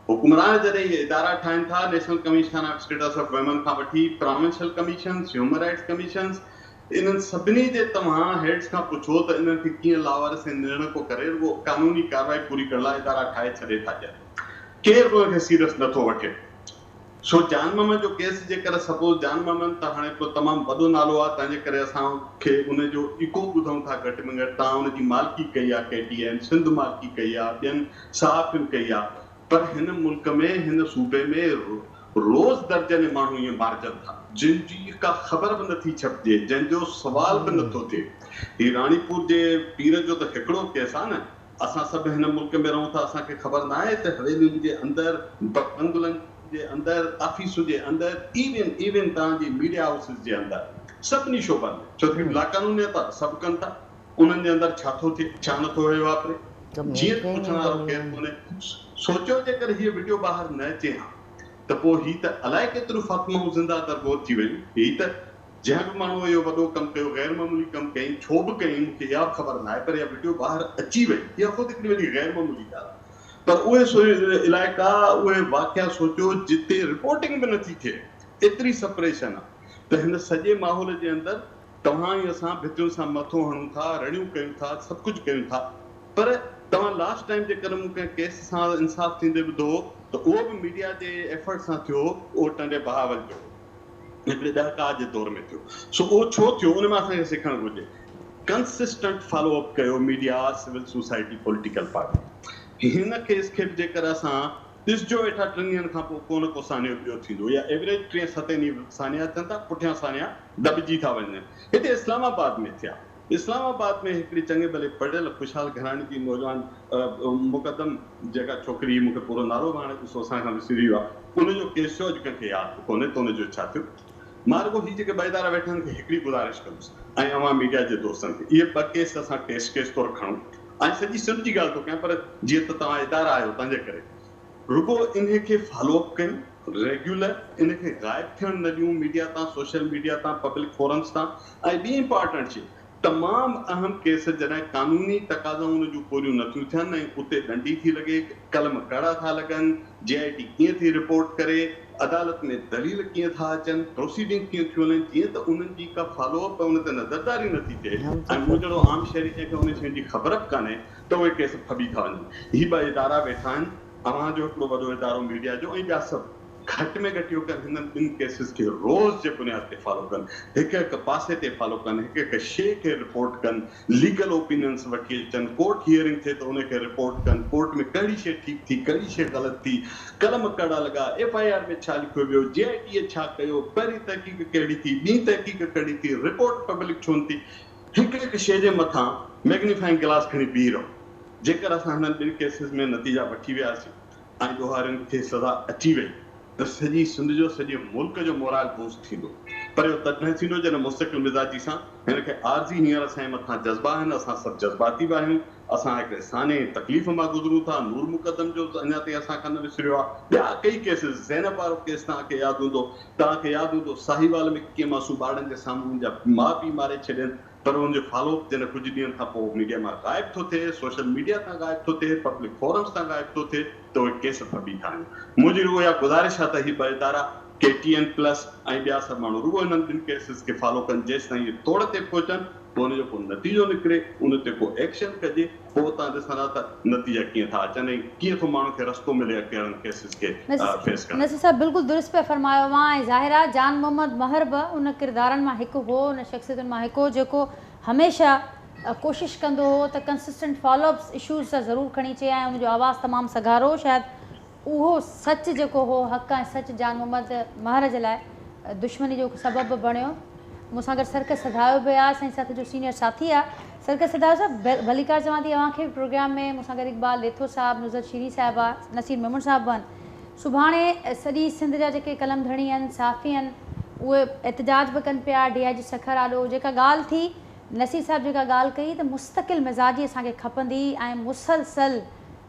हुकुमरान जॾहिं इहे इदारा ठाहिनि था, national commission of status of women खां वठी प्रोविंशियल कमीशन्स, ह्यूमन राइट्स कमीशन्स, इन्हनि सभिनी जे तव्हां हेड्स खां पुछो त इन्हनि खे कीअं लावारिस ऐं निर्णय को करे रुगो कानूनी कार्रवाई पूरी करण लाइ इदारा ठाहे छॾे था ॾियनि, केरु उनखे सीरियस नथो वठे। सो जान महमद जो केस जे करे सपोज जान महमद त हाणे हिकिड़ो तमामु वॾो नालो आहे, तंहिंजे करे असांखे उनजो इको ॿुधूं था घटि में घटि। तव्हां उनजी मालिकी कई आहे, KTN सिंध मालिकी कई आहे, ॿियनि सहाफ़ियुनि कई आहे, पर हिन मुल्क में, हिन सूबे में रोज़ दर्जने माण्हू ईअं मारजनि था जिनजी का ख़बर बि नथी छपिजे, जंहिंजो सवाल बि नथो थिए। ही राणीपुर जे पीर जो त हिकिड़ो केस आहे न। असां सभु हिन मुल्क में रहूं था, असांखे ख़बर न आहे त हवेलियुनि जे अंदरि, बंगलनि जे अंदरि, ऑफिसुनि जे अंदरि, इवन तव्हांजी मीडिया हाउसिस जे अंदरि, सभिनी शोबनि में, छो त लाक़ानूनियत आहे, सभु कनि था, उन्हनि जे अंदरि छा थो थिए, छा नथो थिए वापरे, जीअं पुछण वारो केरु कोन्हे। सोचियो जेकर हीअ वीडियो ॿाहिरि न अचे हा त पोइ ही त अलाए केतिरो फ़ातिमा ज़िंदा दरगोर थी वञे। ही त जंहिं बि माण्हू इहो वॾो कमु कयो, गैर मामूली कमु कयईं, छो बि कयईं मूंखे इहा ख़बर न आहे, पर इहा वीडियो ॿाहिरि अची वई, इहा ख़ुदि हिकिड़ी वॾी गैर मामूली ॻाल्हि आहे। पर उहे इलाइक़ा, उहे वाक़िया सोचियो जिते रिपोर्टिंग बि नथी थिए, एतिरी सेपरेशन आहे त हिन सॼे माहौल जे अंदरि तव्हां ई असां भितियुनि सां मथो हणूं था, रड़ियूं कयूं था, सभु कुझु कयूं था, पर तव्हां लास्ट टाइम जेकॾहिं मूंखे केस सां इंसाफ़ थींदे ॿुधो त उहो बि मीडिया जे एफर्ट सां थियो, उहो टंडे बहावल जो हिकिड़े ॾहका जे दौर में थियो। सो उहो छो थियो, उन मां असांखे सिखणु घुरिजे। कंसिस्टेंट फॉलोअप कयो media, civil society, political party. हिन केस खे बि जेकर असां ॾिसजो वेठा 3 ॾींहंनि खां पोइ को न को सानियो ॿियो थींदो, या एवरेज 3-7 ॾींहं सानिया थियनि था, पुठियां सानिया दॿिजी था वञनि। हिते इस्लामाबाद में थिया। इस्लामाबाद में हिकिड़ी चङे भले पढ़ियल ख़ुशहाल घराणे जी नौजवान मुक़दम जेका छोकिरी, मूंखे पूरो नालो हाणे ॾिसो असांखां विसरी वियो आहे, उनजो केस थियो, अॼु कंहिंखे यादि कोन्हे त उनजो छा थियो। मां रुॻो ही जेके ॿ इदारा वेठा आहिनि हिकिड़ी गुज़ारिश कंदुसि, ऐं अवां मीडिया जे दोस्तनि खे, इहे 2 केस असां टेस्ट केस तौरु खणूं, ऐं सॼी सिंध जी ॻाल्हि थो कयां, पर जीअं त तव्हां इदारा आहियो तव्हांजे करे रुॻो इन खे फॉलोअप कयूं रेगुलर, इन खे ग़ाइब थियण न ॾियूं मीडिया तां, सोशल मीडिया तां, पब्लिक फोरम्स तां। ऐं ॿी इंपॉर्टेंट शइ, तमामु अहम केस जॾहिं कानूनी तक़ाज़ाऊं उन जूं पूरियूं नथियूं थियनि ऐं उते डंडी थी लॻे, कलम कड़ा था लॻनि, JIT कीअं थी रिपोर्ट करे, अदालत में दलील कीअं था अचनि, प्रोसीडिंग कीअं थियूं हलनि, जीअं त उन्हनि जी का फॉलोअप उन ते नज़रदारी नथी थिए, ऐं मूं जहिड़ो आम शहरी जंहिंखे उन शइ जी ख़बर बि कान्हे त उहे केस फबी था वञनि। ही 2 इदारा वेठा आहिनि, अव्हांजो हिकिड़ो वॾो इदारो मीडिया जो, ऐं ॿिया सभु घटि में घटि इहो कनि, हिननि 2 केसिस खे रोज़ जे बुनियाद ते फॉलो कनि, हिकु पासे ते फॉलो कनि, हिकु शइ खे रिपोर्ट कनि, लीगल ओपिनियंस वठी अचनि, कोर्ट हियरिंग थिए त उनखे रिपोर्ट कनि, कोर्ट में कहिड़ी शइ ठीकु थी, कहिड़ी शइ ग़लति थी, कलम कड़ा लॻा, FIR में छा लिखियो वियो, JIT छा कयो, पहिरीं तहक़ीक़ कहिड़ी थी, ॿी तहक़ीक़ कहिड़ी थी, रिपोर्ट पब्लिक छो थी, हिकु शइ जे मथां मैग्नीफाइंग ग्लास खणी बीह रहो। जेकर असां हिननि 2 केसिस में नतीजा वठी वियासीं ऐं ॾोहारियुनि खे सज़ा अची वई त सॼी सिंध जो, सॼे मुल्क जो मोराल बूस्ट थींदो। पर इहो तॾहिं थींदो जॾहिं मुस्तक़िल मिज़ाजी सां हिन खे आरज़ी, हींअर असांजे मथां जज़्बा आहिनि, असां सभु जज़्बाती बि आहियूं, असां हिकिड़े साने तकलीफ़ मां गुज़रूं था। नूर मुक़दम जो अञा ताईं असांखां न विसरियो आहे। ॿिया कई केसिस, ज़ैनब वारो केस तव्हांखे यादि हूंदो, साहिवाल में कीअं मासूम ॿारनि जे साम्हूं मुंहिंजा माउ पीउ मारे छॾनि, पर हुनजो फॉलोअप जॾहिं कुझु ॾींहंनि खां पोइ मीडिया मां ग़ाइब थो थिए, सोशल मीडिया तां ग़ाइब थो थिए, पब्लिक फोरम्स तां ग़ाइब थो थिए, त उहे केस फबी था वञनि। मुंहिंजी रुॻो इहा गुज़ारिश आहे त ही 2 इदारा KTN प्लस ऐं ॿिया सभु माण्हू रुॻो हिननि 2 केसिस खे फॉलो कनि, जेसि ताईं इहे तोड़ ते पहुचनि, पोइ हुनजो को नतीजो निकिरे, उन ते को एक्शन कजे, पोइ तव्हां ॾिसंदा त नतीजा कीअं था अचनि ऐं कीअं थो माण्हू खे रस्तो मिले अॻियां केसिस खे फेस करणु। नसीर साहब बिल्कुलु दुरुस्त पे फरमायो मां, ऐं ज़ाहिर आहे जान मोहम्मद महर बि उन किरदारनि मां हिकु हो, उन शख़्सियतुनि मां हिकु हो जेको हमेशह कोशिशि कंदो हो त कंसिस्टेंट फॉलोअप्स इशूज़ सां ज़रूरु खणी अचे, ऐं उनजो आवाज़ु तमामु सगारो, शायदि उहो सच जेको हो, हक़ ऐं सच जान मोहम्मद महर जे लाइ दुश्मनी जो सबबु बणियो। मूंसां गॾु सरकस सधायो बि आहे, असांजे साथ जो सीनियर साथी आहे सरकस सधायो साहब। भलीकार चवां थी अव्हांखे प्रोग्राम में मूंसां गॾु इक़बाल लेथो साहब, नुज़रत शीरी साहिबु आहे, नसीर मेमून साहिबु आहिनि। सुभाणे सॼी सिंध जा जेके कलम धणी आहिनि, साफ़ी आहिनि, उहे एहतजाज बि कनि पिया। DIG सखर आॾो जेका ॻाल्हि थी, नसीर साहिबु जेका ॻाल्हि कई त मुस्तक़िल मिज़ाजी असांखे खपंदी, ऐं मुसलसल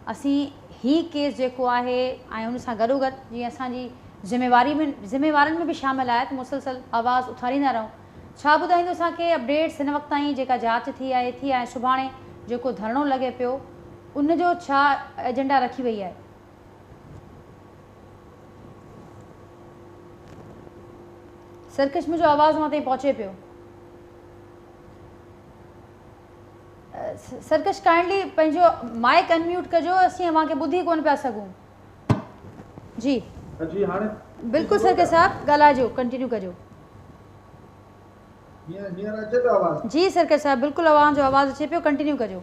असीं ही केस जेको आहे ऐं उन सां गॾोगॾु जीअं असांजी ज़िम्मेवारनि में बि शामिलु आहे त मुसलसल आवाज़ु उथारींदा रहूं। छा ॿुधाईंदो असांखे अपडेट्स हिन वक़्त ताईं जेका जांच थी आहे थी आहे, सुभाणे जेको धरणो लॻे पियो उनजो छा एजेंडा रखी वई आहे? सरकश मुंहिंजो आवाज़ु मां ताईं पहुचे पियो? सरकश काइंडली पंहिंजो माइक अनम्यूट कजो, असीं अव्हांखे ॿुधी कोन पिया सघूं। जी जी हाणे बिल्कुलु सरकश साहब ॻाल्हाइजो, कंटिन्यू कजो। जी सरकश साहब बिल्कुलु अव्हांजो आवाज़ु अचे पियो, कंटिन्यू कजो।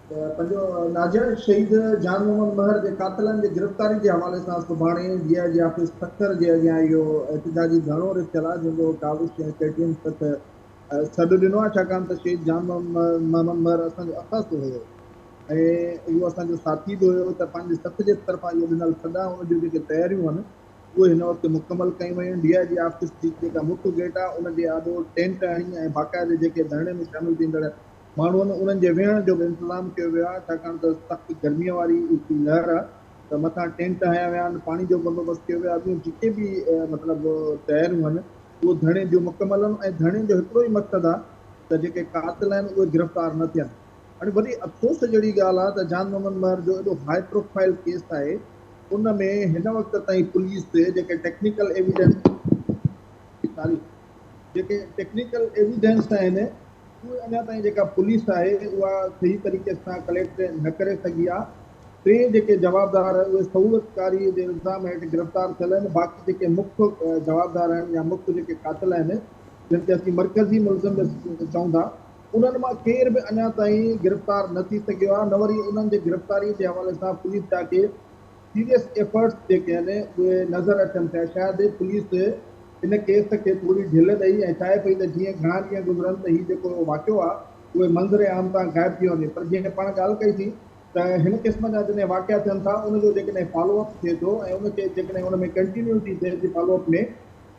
पंहिंजो नाज़िर शहीद जान मोहम्मद महर जे कातिलनि जी गिरफ़्तारी जे हवाले सां सुभाणे DIG ऑफिस सखर जे अॻियां इहो एहतजाजी धरणो रखियलु आहे, जंहिंजो काविश ऐं KTN तक सॾु ॾिनो आहे, छाकाणि त शहीद जान मोहम्मद महर असांजो अख़ासो हुयो ऐं उहो असांजो साथी बि हुयो। त पंहिंजे सथ जे तरफ़ां इहो ॾिनल सॾा, उन जूं जेके तयारियूं आहिनि उहे हिन वक़्तु मुकमल कयूं वयूं। DIG ऑफिस जी जेका मुख्य गेट आहे उनजे आॾो टेंट हणी ऐं बाक़ाइदे जेके धरणे में शामिलु थींदड़ माण्हू आहिनि उन्हनि जे वेहण जो बि इंतज़ाम कयो वियो आहे, छाकाणि त सख़्तु गर्मीअ वारी लहर आहे त मथां टेंट हया विया आहिनि, पाणी जो बंदोबस्तु कयो वियो आहे। ॿियूं जेके बि मतिलबु तयारियूं आहिनि उहो धणे जो मुकमल आहिनि ऐं धणे जो हिकिड़ो ई मक़सदु आहे त जेके कातिल आहिनि उहे गिरफ़्तार न थियनि। हाणे वरी अफ़सोस जहिड़ी ॻाल्हि आहे त जान मोहम्मद महर जो एॾो हाई प्रोफाइल केस आहे, उन में हिन वक़्त ताईं पुलिस जेके टेक्निकल एविडेंस आहिनि उहे अञा ताईं जेका पुलिस आहे उहा सही तरीक़े सां कलेक्ट न करे सघी आहे। टे जेके जवाबदार उहे सहूलियतकारी जे इल्ज़ाम हेठि गिरफ़्तार थियल आहिनि। बाक़ी जेके मुख्य जवाबदार आहिनि या मुख्य जेके कातिल आहिनि जिन खे असीं मर्कज़ी मुल्ज़िम चऊं था, उन्हनि मां केर बि अञा ताईं गिरफ़्तार न थी सघियो आहे। न वरी उन्हनि जे गिरफ़्तारी जे हवाले सां पुलिस जा के सीरियस एफर्ट्स जेके आहिनि उहे नज़र अचनि पिया। शायदि पुलिस इन केस खे थोरी ढिल ॾेई ऐं चाहे पई त जीअं घणा ॾींहं गुज़रनि त हीउ जेको वाक़ियो आहे उहे मंज़र आम तां ग़ाइब थी वञे। पर जीअं पाण ॻाल्हि कई थी त हिन क़िस्म जा जॾहिं वाक़िया थियनि था उनजो जेकॾहिं फॉलोअप थिए थो ऐं उनखे जेकॾहिं उन में कंटिन्यूटी थिए थी फॉलोअप में,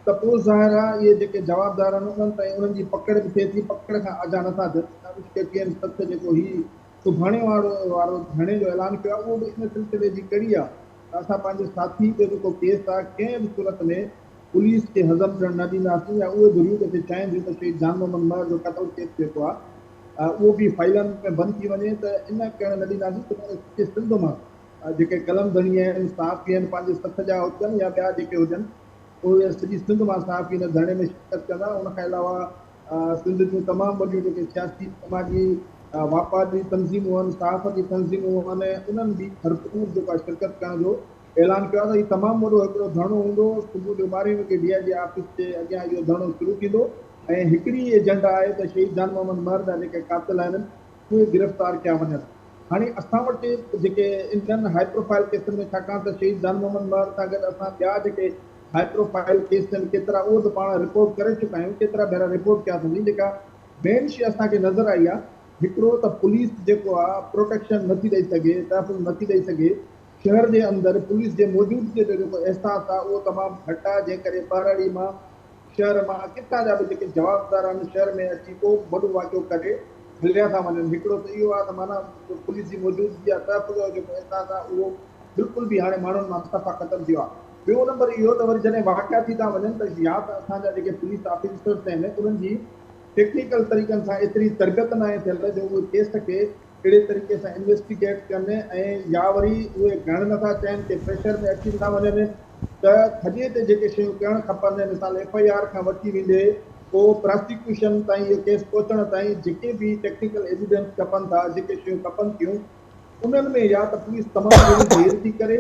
त पोइ ज़ाहिर आहे इहे जेके जवाबदार आहिनि उन्हनि ताईं उन्हनि जी पकड़ बि थिए थी, पकड़ खां अजा नथा थियनि। सच जेको हीउ सुभाणे वारो धणे जो ऐलान कयो आहे उहो बि इन सिलसिले जी कड़ी आहे। असां पंहिंजे साथी जो जेको केस आहे कंहिं बि सूरत में पुलिस खे हज़म थियणु न ॾींदासीं या उहे ज़रूरत ते चाहिनि थियूं त श्री जान मोहम्मद महर जो क़तल केस जेको आहे उहो बि फाइलनि में बंदि थी वञे, त इन करणु न ॾींदासीं त सिंध मां जेके कलम धणी आहिनि, साफ़ी आहिनि, पंहिंजे सथ जा हुजनि या ॿिया जेके हुजनि, उहे सॼी सिंध मां साफ़ी हिन धणे में शिरकत कंदा। उनखां अलावा सिंध जूं तमामु वॾियूं जेके सियासी समाजी वापारी तंज़ीमूं आहिनि, सहाफ़ती तंज़ीमूं आहिनि, उन्हनि बि भरपूर जेको आहे शिरकत करण जो ऐलान कयो आहे। त हीउ तमामु वॾो हिकिड़ो धरणो हूंदो। सुबुह जो 12 वॻे DIG ऑफिस जे अॻियां इहो धरणो शुरू थींदो ऐं हिकिड़ी एजेंडा आहे त शहीद जान मोहम्मद महर जा जेके कातिल आहिनि उहे गिरफ़्तार कया वञनि। हाणे असां वटि जेके इन्हनि हाई प्रोफाइल केसनि में, छाकाणि त शहीद जान मोहम्मद महर सां गॾु असां ॿिया जेके हाई प्रोफाइल केस आहिनि केतिरा उहो त पाण रिपोर्ट करे चुका आहियूं, केतिरा भेरा रिपोर्ट कया अथई। जेका मेन शइ असांखे नज़र आई आहे, हिकिड़ो त पुलिस जेको आहे प्रोटेक्शन नथी ॾेई सघे, तहफ़ुज़ नथी ॾेई सघे। शहर जे अंदरि पुलिस जे मौजूदगीअ जो जेको अहसासु आहे उहो तमामु घटि आहे। जंहिं करे ॿाहिरि मां शहर मां किथां जा बि जेके जवाबदार आहिनि शहर में अची को वॾो वाक़ियो करे हलिया था वञनि। हिकिड़ो त इहो आहे त माना पुलिस जी मौजूदगी आहे, तहफ़ुज़ जो जेको अहसासु आहे उहो बिल्कुलु बि हाणे माण्हुनि मां सफ़ा ख़तमु थियो आहे। ॿियो नंबर इहो त वरी जॾहिं वाक़िया थी था वञनि त या त असांजा जेके पुलिस ऑफिसर्स आहिनि उन्हनि जी टेक्निकल तरीक़नि सां एतिरी तरबियत न आहे थियल जो उहे केस खे अहिड़े तरीक़े सां इन्वेस्टिगेट कनि, ऐं या वरी उहे घणनि नथा चाहिनि कि प्रेशर में अची था वञनि त खॼे ते जेके शयूं करणु खपनि। मिसाल FIR खां वठी वेंदे पोइ प्रोसिक्यूशन ताईं इहो केस पहुचण ताईं जेके बि टेक्निकल एविडेंस खपनि था, जेके शयूं खपनि थियूं, उन्हनि में या त पुलिस तमामु देरि थी करे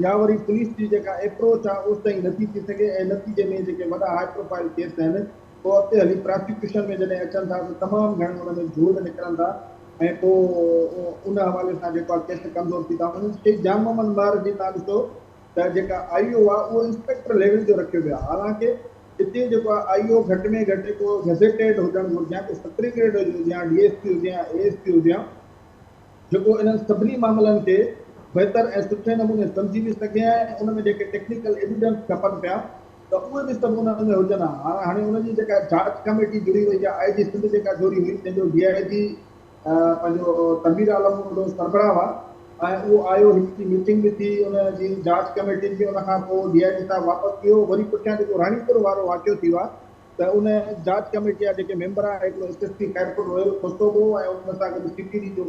या वरी पुलिस जी जेका अप्रोच आहे उस ताईं नथी थी सघे। ऐं नतीजे में जेके वॾा हाई प्रोफाइल केस आहिनि पोइ अॻिते हली प्रोसिक्यूशन में जॾहिं अचनि था त तमामु घणो हुन में झूड़ निकिरनि था ऐं पोइ उन हवाले सां जेको आहे केस कमज़ोर थी था वञनि। श्री जान मोहम्मद महर जी तव्हां ॾिसो त जेका IO आहे उहो इंस्पेक्टर लेवल जो रखियो वियो आहे। हालांकि हिते जेको आहे IO घटि में घटि को गेज़ेटेड हुजणु घुरिजे, को 7th ग्रेड हुजे या DSP हुजे या ASP हुजे, जेको इन्हनि सभिनी मामलनि खे बहितर ऐं सुठे नमूने सम्झी बि सघे ऐं उन में जेके टेक्निकल एविडेंस खपनि पिया त उहे बि सभु उन में हुजनि। हाणे हुनजी जेका जांच कमेटी जुड़ी वई आहे, IG सिंध जेका जुड़ी हुई, जंहिंजो DIG पंहिंजो तनवीर आलम जो सरबराह आहे ऐं उहो आयो, हिकिड़ी मीटिंग बि थी उनजी जांच कमेटी जी। उनखां पोइ DIG साहिबु वापसि वियो। वरी पुठियां जेको राणीपुर वारो वाक़ियो थी वियो आहे त उन जांच कमेटी जा जेके मेंबर आहे, हिकिड़ो SSP खैरपुर रोयल खोसोबो ऐं उन सां गॾु CPD जो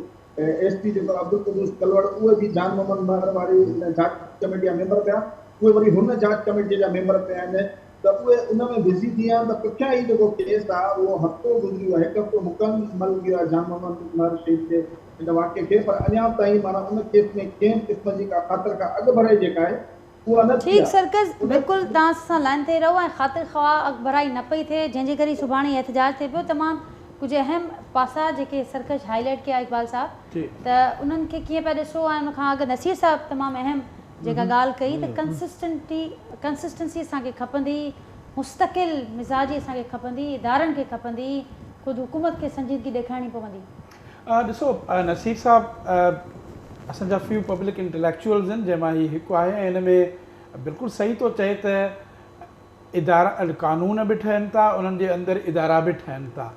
SP जेको अब्दुल कुदूस कलवड़, उहे बि जान मोहम्मद महर वारी जांच कमेटी जा मेंबर पिया। उहे वरी हुन जांच कमेटी जा मेंबर पिया आहिनि त उहे उन में बिज़ी थी विया। त पुठियां ई जेको केस आहे उहो हफ़्तो गुज़री वियो आहे, 1 हफ़्तो मुकमल वियो आहे जान मोहम्मद महर शहीद जे हिन वाक़िए खे। पर अञा ताईं माना उन केस में कंहिं क़िस्म जी का ख़ातिर खां अॻु भराई जेका आहे उहा न थी ठीक आहे। सरकस बिल्कुलु तव्हां सां लाइन ते रहो ऐं ख़ातिर ख़्वाह अॻुभराई न पई थिए, जंहिंजे करे सुभाणे एहतजाज थिए पियो। तमामु कुझु अहम पासा जेके सरकस हाईलाइट कया इकबाल साहब, त उन्हनि खे कीअं पिया ॾिसो ऐं उनखां अॻु नसीर साहब तमामु अहम जेका ॻाल्हि कई त कंसिस्टेंसी असांखे खपंदी, मुस्तक़िल मिज़ाजी असांखे खपंदी, इदारनि खे खपंदी, ख़ुदि हुकूमत खे संजीदगी ॾेखारणी पवंदी। ॾिसो नसीर साहब असांजा फ्यू पब्लिक इंटेलेक्चुअल्स आहिनि जंहिंमां ही हिकु आहे ऐं हिन में बिल्कुलु सही थो चए त इदारा कानून बि ठहनि था, उन्हनि जे अंदरि इदारा बि ठहनि था।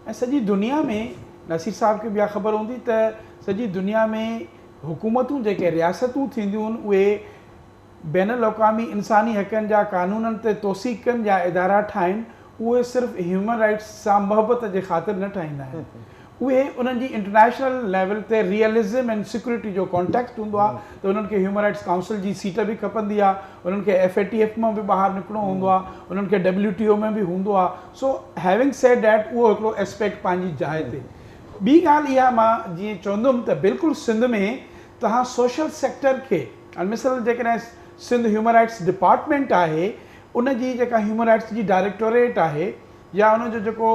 ऐं सॼी दुनिया में नसीर साहब खे ॿिया ख़बर हूंदी त सॼी दुनिया में हुकूमतूं जेके रियासतूं थींदियूं आहिनि उहे بین الاقوامی انسانی حقनि जा क़ानूननि ते तोसीक़नि जा इदारा ठाहिनि, उहे सिर्फ़ु ह्यूमन राइट्स सां मोहबत जे ख़ातिर न ठाहींदा आहिनि. उहे उन्हनि जी इंटरनेशनल लेवल ते रियलिज़म एंड सिक्योरिटी जो कॉन्टेक्स्ट हूंदो आहे, त उन्हनि खे ह्यूमन राइट्स काउंसिल जी सीट बि खपंदी आहे, उन्हनि खे FATF मां बि ॿाहिरि निकिरणो हूंदो आहे, उन्हनि खे WTO में बि हूंदो आहे. सो हैविंग सेड डैट उहो हिकिड़ो एस्पेक्ट पंहिंजी जाइ ते. ॿी ॻाल्हि इहा मां जीअं चवंदुमि त बिल्कुलु सिंध में तव्हां सोशल सेक्टर खे, मिसाल जेकॾहिं सिंध ह्यूमन राइट्स डिपार्टमेंट आहे, उन जी जेका ह्यूमन राइट्स जी डायरेक्टोरेट आहे या उनजो जेको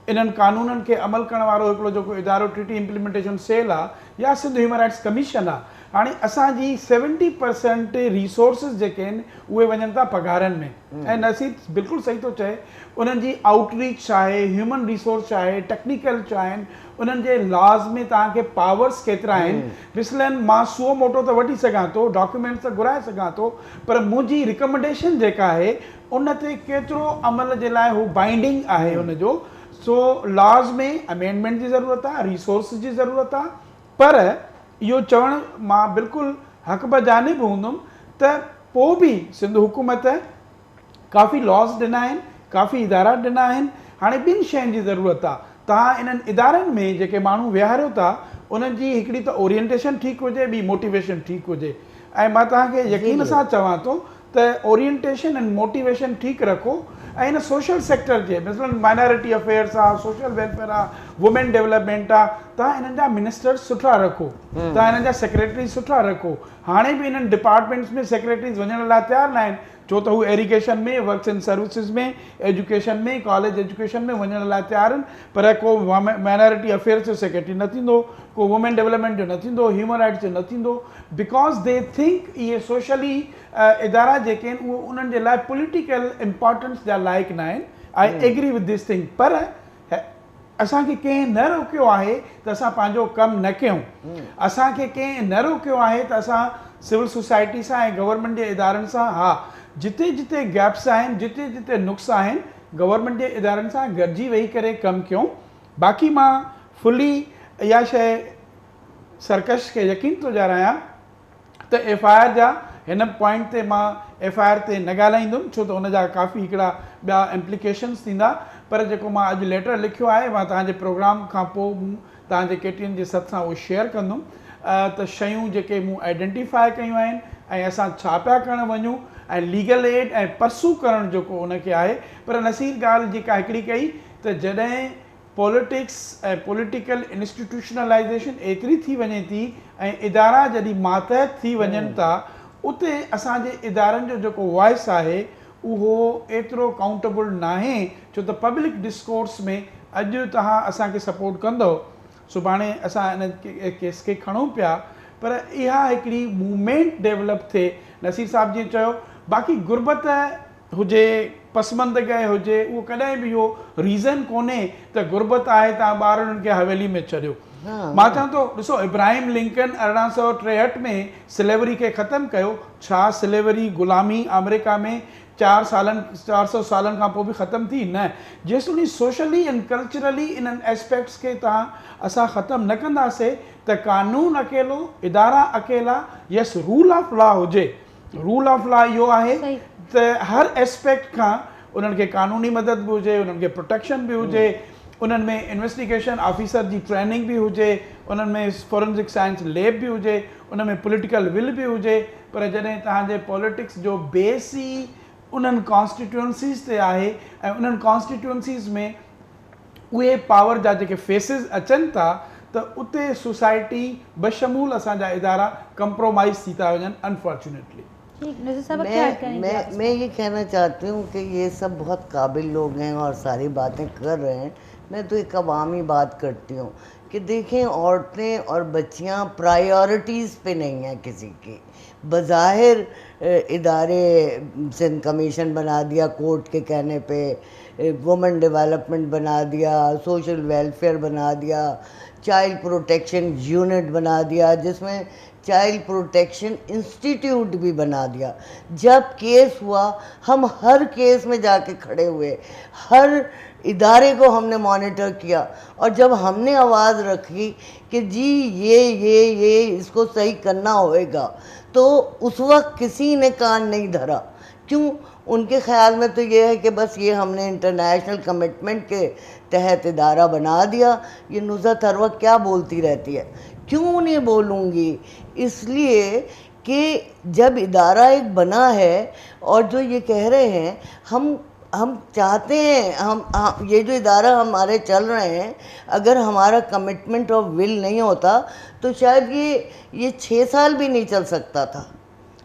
इन्हनि क़ानूननि खे अमल करण वारो हिकिड़ो जेको इदारो ट्रीटी इम्प्लीमेंटेशन सेल आहे या सिंध ह्यूमन राइट्स कमीशन आहे, हाणे असांजी 70% रिसोर्सिस जेके आहिनि उहे वञनि था पघारनि में. ऐं नसीब बिल्कुलु सही थो चए, उन्हनि जी आउटरीच आहे, ह्यूमन रिसोर्स आहे, टेक्निकल आहिनि, उन्हनि जे लॉज़ में तव्हांखे पावर्स केतिरा आहिनि. मिसलन मां सुओ मोटो त वठी सघां थो, डॉक्यूमेंट्स त घुराए सघां थो, पर मुंहिंजी रिकमेंडेशन जेका आहे उन ते केतिरो अमल जे लाइ हू बाइंडिंग आहे उनजो. सो लॉज़ में अमेंडमेंट जी ज़रूरत आहे, रिसोर्स जी ज़रूरत आहे. पर इहो चवणु मां बिल्कुलु हक़ बजानिब हूंदुमि त पोइ बि सिंध हुकूमत काफ़ी लॉज़ ॾिना आहिनि, काफ़ी इदारा ॾिना आहिनि. हाणे ॿिनि शयुनि जी ज़रूरत आहे. तव्हां इन्हनि इदारनि में जेके माण्हू विहारियो था उन्हनि जी हिकिड़ी त ओरिएंटेशन ठीकु हुजे, ॿी मोटिवेशन ठीकु हुजे. ऐं मां तव्हांखे यकीन सां चवां थो त ओरिएंटेशन ऐं मोटिवेशन ठीकु रखो. ऐं इन सोशल सेक्टर जे मिसलन माइनॉरिटी अफेयर्स आहे, सोशल वेलफेयर आहे, वुमेन डेवलपमेंट आहे, तव्हां इन्हनि जा मिनिस्टर्स सुठा रखो, तव्हां इन्हनि जा सेक्रेटरी सुठा रखो. हाणे बि इन्हनि डिपार्टमेंट्स में सेक्रेटरीज़ वञण लाइ तयारु न आहिनि, छो त हू एरीगेशन में, वर्क्स एंड सर्विसिस में, एजुकेशन में, कॉलेज एजुकेशन में वञण लाइ तयारु आहिनि. पर को माइनॉरिटी अफेयर्स जो सेक्रेटरी न थींदो, को वुमेन डेवलपमेंट जो न थींदो, ह्यूमन राइट्स जो न थींदो, बिकॉज़ दे थिंक इहे सोशली इदारा जेके आहिनि उहे उन्हनि जे लाइ पॉलिटिकल इम्पोर्टेंस जा लाइक़ न आहिनि. I agree with this thing. पर असांखे कंहिं न रोकियो आहे त असां पंहिंजो कमु न कयूं. असांखे कंहिं न रोकियो आहे त असां सिविल सोसाइटी सां ऐं गवर्नमेंट जे इदारनि सां, हा, जिते जिते गैप्स आहिनि, जिते जिते नुक़्स आहिनि, गवर्नमेंट जे इदारनि सां गॾिजी वेही करे कमु कयूं. बाक़ी मां फुली इहा शइ सरकश खे यकीन थो ॾियारायां त FIR जा हिन पॉइंट ते मां FIR ते न ॻाल्हाईंदुमि, छो त हुनजा काफ़ी हिकिड़ा ॿिया इम्प्लीकेशन्स थींदा. पर जेको मां अॼु लेटर लिखियो आहे मां तव्हांजे प्रोग्राम खां पोइ तव्हांजे केटियुनि जे सथ सां उहो शेयर कंदुमि त शयूं जेके मूं आइडेंटिफाई कयूं आहिनि ऐं असां छा पिया करणु वञूं ऐं लीगल एड ऐं परसू करणु जेको उनखे आहे. पर नसीर ॻाल्हि जेका हिकिड़ी कई त जॾहिं पॉलिटिक्स ऐं पॉलिटिकल इंस्टीट्यूशनलाइज़ेशन एतिरी थी वञे थी ऐं इदारा जॾहिं मातहत थी वञनि था, उते असांजे इदारनि जो जेको वॉइस आहे उहो एतिरो काउंटेबल न आहे. छो त पब्लिक डिस्कोर्स में अॼु तव्हां असांखे सपोर्ट कंदव, सुभाणे असां इन केस खे खणूं पिया, पर इहा हिकिड़ी मूवमेंट डेवलप थिए. नसीर साहिब जीअं चयो, बाक़ी गुरबत हुजे, पसमंदगी हुजे, उहो कॾहिं बि इहो रीज़न कोन्हे त गुरबत आहे तव्हां ॿारनि खे हवेली में छॾियो. मां चवां थो, ॾिसो, इब्राहिम लिंकन 1863 में स्लेवरी खे ख़तमु कयो. छा स्लेवरी गुलामी अमेरिका में 400 सालनि खां पोइ बि ख़तमु थी? न. जेसिताईं सोशली ऐं कल्चरली इन्हनि एस्पेक्ट्स खे असां ख़तमु न कंदासीं त कानून अकेलो, इदारा अकेला, यस, रूल ऑफ लॉ हुजे. रूल ऑफ लॉ इहो आहे त हर एस्पेक्ट खां उन्हनि खे कानूनी मदद बि हुजे, उन्हनि खे प्रोटेक्शन बि हुजे, उन्हनि में इन्वेस्टिगेशन ऑफिसर जी ट्रेनिंग बि हुजे, उन्हनि में फॉरेंसिक साइंस लैब बि हुजे, उन में पॉलिटिकल विल बि हुजे. पर जॾहिं तव्हांजे पॉलिटिक्स जो बेस ई उन्हनि कॉन्स्टिट्यूंसीज़ ते आहे ऐं उन्हनि कॉन्स्टिट्यूंसीज़ में उहे पावर जा जेके फेसिस अचनि था, त उते सोसाइटी बशमूल असांजा इदारा कंप्रोमाइज़ थी था वञनि, अनफॉर्चुनेटली. मैं ये कहना चाहती हूँ कि ये सब बहुत काबिल लोग हैं और सारी बातें कर रहे हैं. मैं तो एक अवामी बात करती हूँ कि देखें, औरतें और बच्चियाँ प्रायोरिटीज़ पे नहीं हैं किसी की. बज़ाहिर इदारे सिंध कमीशन बना दिया कोर्ट के कहने पे, वुमेन डेवलपमेंट बना दिया, सोशल वेलफेयर बना दिया, चाइल्ड प्रोटेक्शन यूनिट बना दिया, जिसमें चाइल्ड प्रोटेक्शन इंस्टीट्यूट भी बना दिया। जब केस हुआ हम हर केस में जाके खड़े हुए, हर इदारे को हमने मॉनिटर किया, और जब हमने आवाज़ रखी कि जी ये इसको सही करना होएगा, तो उस वक्त किसी ने कान नहीं धरा। क्यों? उनके ख्याल में तो ये है कि बस ये हमने इंटरनेशनल कमिटमेंट के तहत इदारा बना दिया। ये नुज़रत हर वक्त क्या बोलती रहती है, क्यों नहीं बोलूँगी? इसलिए कि जब इदारा एक बना है, और जो ये कह रहे हैं हम चाहते हैं, हम ये जो इदारा हमारे चल रहे हैं, अगर हमारा कमिटमेंट और विल नहीं होता तो शायद ये 6 साल भी नहीं चल सकता था।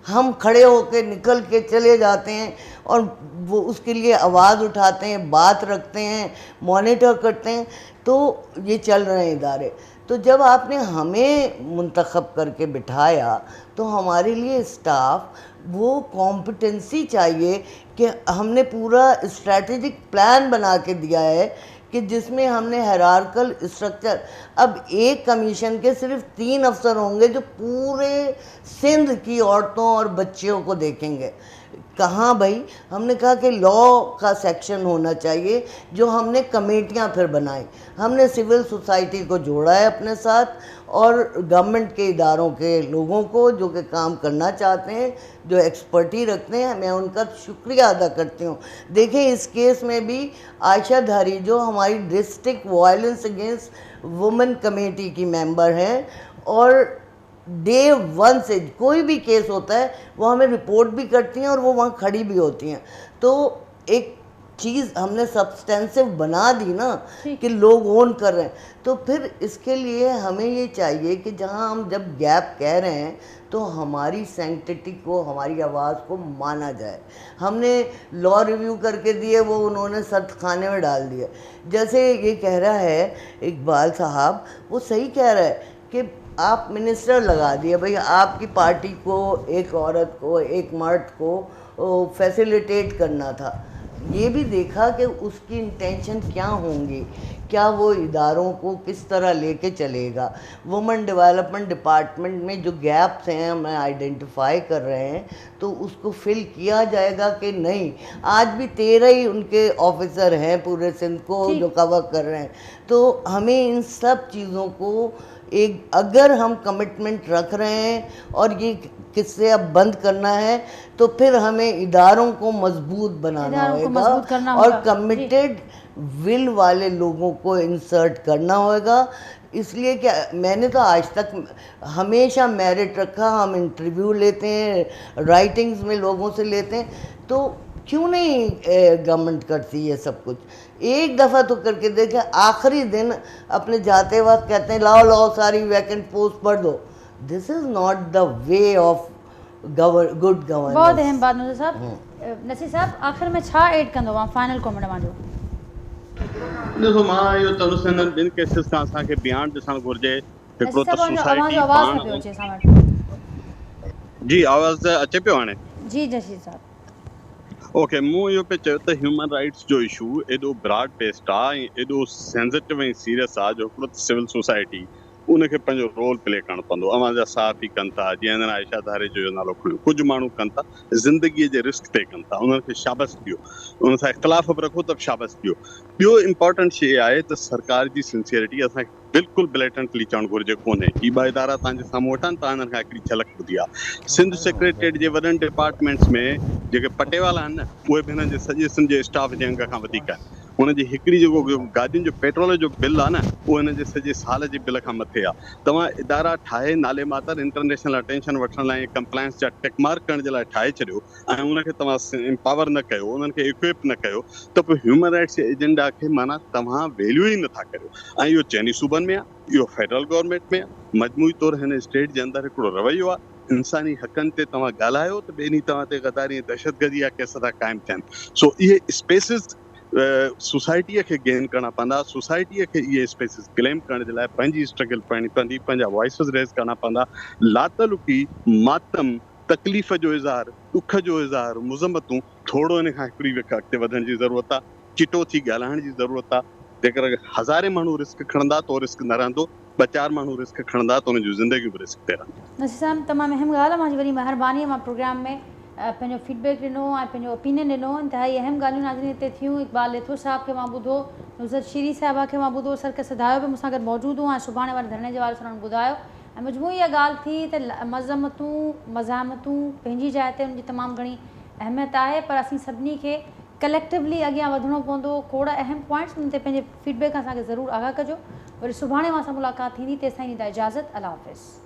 हम खड़े होकर निकल के चले जाते हैं और वो उसके लिए आवाज़ उठाते हैं, बात रखते हैं, मॉनिटर करते हैं, तो ये चल रहे हैं इदारे। तो जब आपने हमें मुंतखब करके बिठाया तो हमारे लिए स्टाफ वो कॉम्पिटेंसी चाहिए कि हमने पूरा स्ट्रैटेजिक प्लान बना के दिया है कि जिसमें हमने हायरार्कल स्ट्रक्चर, अब एक कमीशन के सिर्फ 3 अफसर होंगे जो पूरे सिंध की औरतों और बच्चियों को देखेंगे। कहाँ भाई? हमने कहा कि लॉ का सेक्शन होना चाहिए, जो हमने कमेटियाँ फिर बनाई, हमने सिविल सोसाइटी को जोड़ा है अपने साथ, और गवर्नमेंट के इदारों के लोगों को जो कि काम करना चाहते हैं, जो एक्सपर्टी रखते हैं, मैं उनका शुक्रिया अदा करती हूँ। देखें, इस केस में भी आयशा धारी जो हमारी district violence against women committee की मेंबर हैं, और डे 1 से कोई भी केस होता है वो हमें रिपोर्ट भी करती हैं और वो वहाँ खड़ी भी होती हैं। तो एक चीज़ हमने सब्सटेंसिव बना दी ना कि लोग ओन कर रहे हैं, तो फिर इसके लिए हमें ये चाहिए कि जहाँ हम जब गैप कह रहे हैं तो हमारी सैंक्टिटी को, हमारी आवाज़ को माना जाए। हमने लॉ रिव्यू करके दिए, वो उन्होंने सख्त खाने में डाल दिए। जैसे ये कह रहा है इकबाल साहब, वो सही कह रहा है कि आप मिनिस्टर लगा दिए, भाई आपकी पार्टी को एक औरत को, एक मर्द को फैसिलिटेट करना था। ये भी देखा कि उसकी इंटेंशन क्या होंगी, क्या वो इदारों को किस तरह लेके चलेगा। वुमेन डेवलपमेंट डिपार्टमेंट में जो गैप्स हैं हम आइडेंटिफाई कर रहे हैं, तो उसको फिल किया जाएगा कि नहीं। आज भी 13 ही उनके ऑफिसर हैं पूरे सिंध को जो कवर कर रहे हैं। तो हमें इन सब चीज़ों को एक, अगर हम कमिटमेंट रख रहे हैं और ये किससे अब बंद करना है, तो फिर हमें इदारों को मजबूत बनाना होगा और कमिटेड विल वाले लोगों को इंसर्ट करना होगा। इसलिए कि मैंने तो आज तक हमेशा मेरिट रखा, हम इंटरव्यू लेते हैं, राइटिंग्स में लोगों से लेते हैं, तो क्यों नहीं गवर्नमेंट करती है सब कुछ? एक दफ़ा तो करके देखें। आखिरी दिन अपने जाते वक्त कहते हैं लाओ सारी वैकेंट पोस्ट भर दो। This is not the way of good governance. बहुत अहम बात नज़र साहब। नसीर साहब, आखिर में छा ऐड कंदो वहाँ फाइनल कमेंट मांजो? ॾिसो, मां इहो चवंदुसि हिननि ॿिनि केसिस खां असांखे बयान ॾिसणु घुरिजे। हिकिड़ो त सोसाइटी जी आवाज़ अचे पियो हाणे? जी नसीर साहब, ओके, मूं इहो पियो चयो त ह्यूमन राइट्स जो इशू एॾो ब्रॉड बेस्ड आहे ऐं एॾो सेंसिटिव ऐं सीरियस आहे जो हिकिड़ो सिविल सोसाइटी उनखे पंहिंजो रोल प्ले करणु पवंदो। अवां जा साफ़ ई कनि था, जीअं हिननि आयशा धारे जो नालो खणियो, कुझु माण्हू कनि था ज़िंदगीअ जे रिस्क ते कनि था, उन्हनि खे शाबस ॾियो, उन सां इख़्तिलाफ़ बि रखो त शाबस ॾियो। ॿियो इम्पॉर्टेंट शइ आहे त सरकार जी सिंसियरिटी असांखे बिल्कुल ब्लेटेंटली चवणु घुरिजे कोन्हे। ही ॿ इदारा तव्हांजे साम्हूं वठनि था, हिननि खां हिकिड़ी झलक ॿुधी आहे। सिंध सेक्रेटरीट जे वॾनि डिपार्टमेंट्स में जेके पटेवाला आहिनि न, उहे बि हिननि जे सॼे सिंध जे स्टाफ जे अंग खां वधीक आहिनि। हुनजी हिकिड़ी जेको गाॾियुनि जो पेट्रोल जो बिल आहे न, उहो हिन जे सॼे साल जे बिल खां मथे आहे। तव्हां इदारा ठाहे नाले मातर इंटरनेशनल अटेंशन वठण लाइ, कंप्लायंस जा टिक मार्क करण जे लाइ ठाहे छॾियो ऐं उनखे तव्हां एम्पावर न कयो, उन्हनि खे इक्विप न कयो, त पोइ ह्यूमन राइट्स एजेंडा खे माना तव्हां वैल्यू ई नथा करियो। ऐं इहो चइनी सूबनि में आहे, इहो फेडरल गवर्नमेंट में आहे। मजमूई तौरु हिन स्टेट जे अंदरि हिकिड़ो रवैयो आहे, इंसानी हक़नि ते तव्हां ॻाल्हायो त ॿिए ॾींहुं तव्हां ते गद्दारी ऐं दहशतगर्दी जा केस था क़ाइमु थियनि। सो इहे स्पेसिस सोसाइटीअ खे गेन करणा पवंदा। सोसाइटीअ खे इहे स्पेसिस क्लेम करण जे लाइ पंहिंजी स्ट्रगल करणी पवंदी, पंहिंजा वॉइसिस रेज़ करणा पवंदा। लातलुकी, मातम, तकलीफ़ जो इज़हार, ॾुख जो इज़हार, मुज़म्मतूं, थोरो हिन खां हिकिड़ी अॻिते वधण जी ज़रूरत आहे। चिटो थी ॻाल्हाइण जी ज़रूरत आहे। जेकर हज़ारे माण्हू रिस्क खणंदा त उहो रिस्क न रहंदो। 4 माण्हू रिस्क खणंदा त उन जूं ज़िंदगियूं बि रिस्क ते रहंदियूं। नसीर साहब तमामु अहम ॻाल्हि आहे, मुंहिंजी वॾी महिरबानी आहे, मां प्रोग्राम में पंहिंजो फीडबैक ॾिनो ऐं पंहिंजो ओपिनियन ॾिनो। इंतिहाई अहम ॻाल्हियूं नाज़रीन हिते थियूं। इक़बाल लेथुर साहिब खे मां ॿुधो, नुज़रत शीरी साहिबा खे मां ॿुधो, सरकस सदायो बि मूंसां गॾु मौजूदु हुआ ऐं सुभाणे वारे धरणे जे बारे में उन्हनि ॿुधायो। ऐं मजमूई इहा ॻाल्हि थी त मज़ामतूं पंहिंजी जाइ ते उनजी तमामु घणी अहमियत आहे, पर असीं सभिनी खे कलेक्टिवली अॻियां वधिणो पवंदो। खोड़ अहम पॉइंट्स उन ते पंहिंजे फीडबैक असांखे ज़रूरु आगाह कजो। वरी सुभाणे मां सां मुलाक़ात थींदी, तेसिताईं ॾींदा इजाज़त। अल्लाह हाफ़िज़।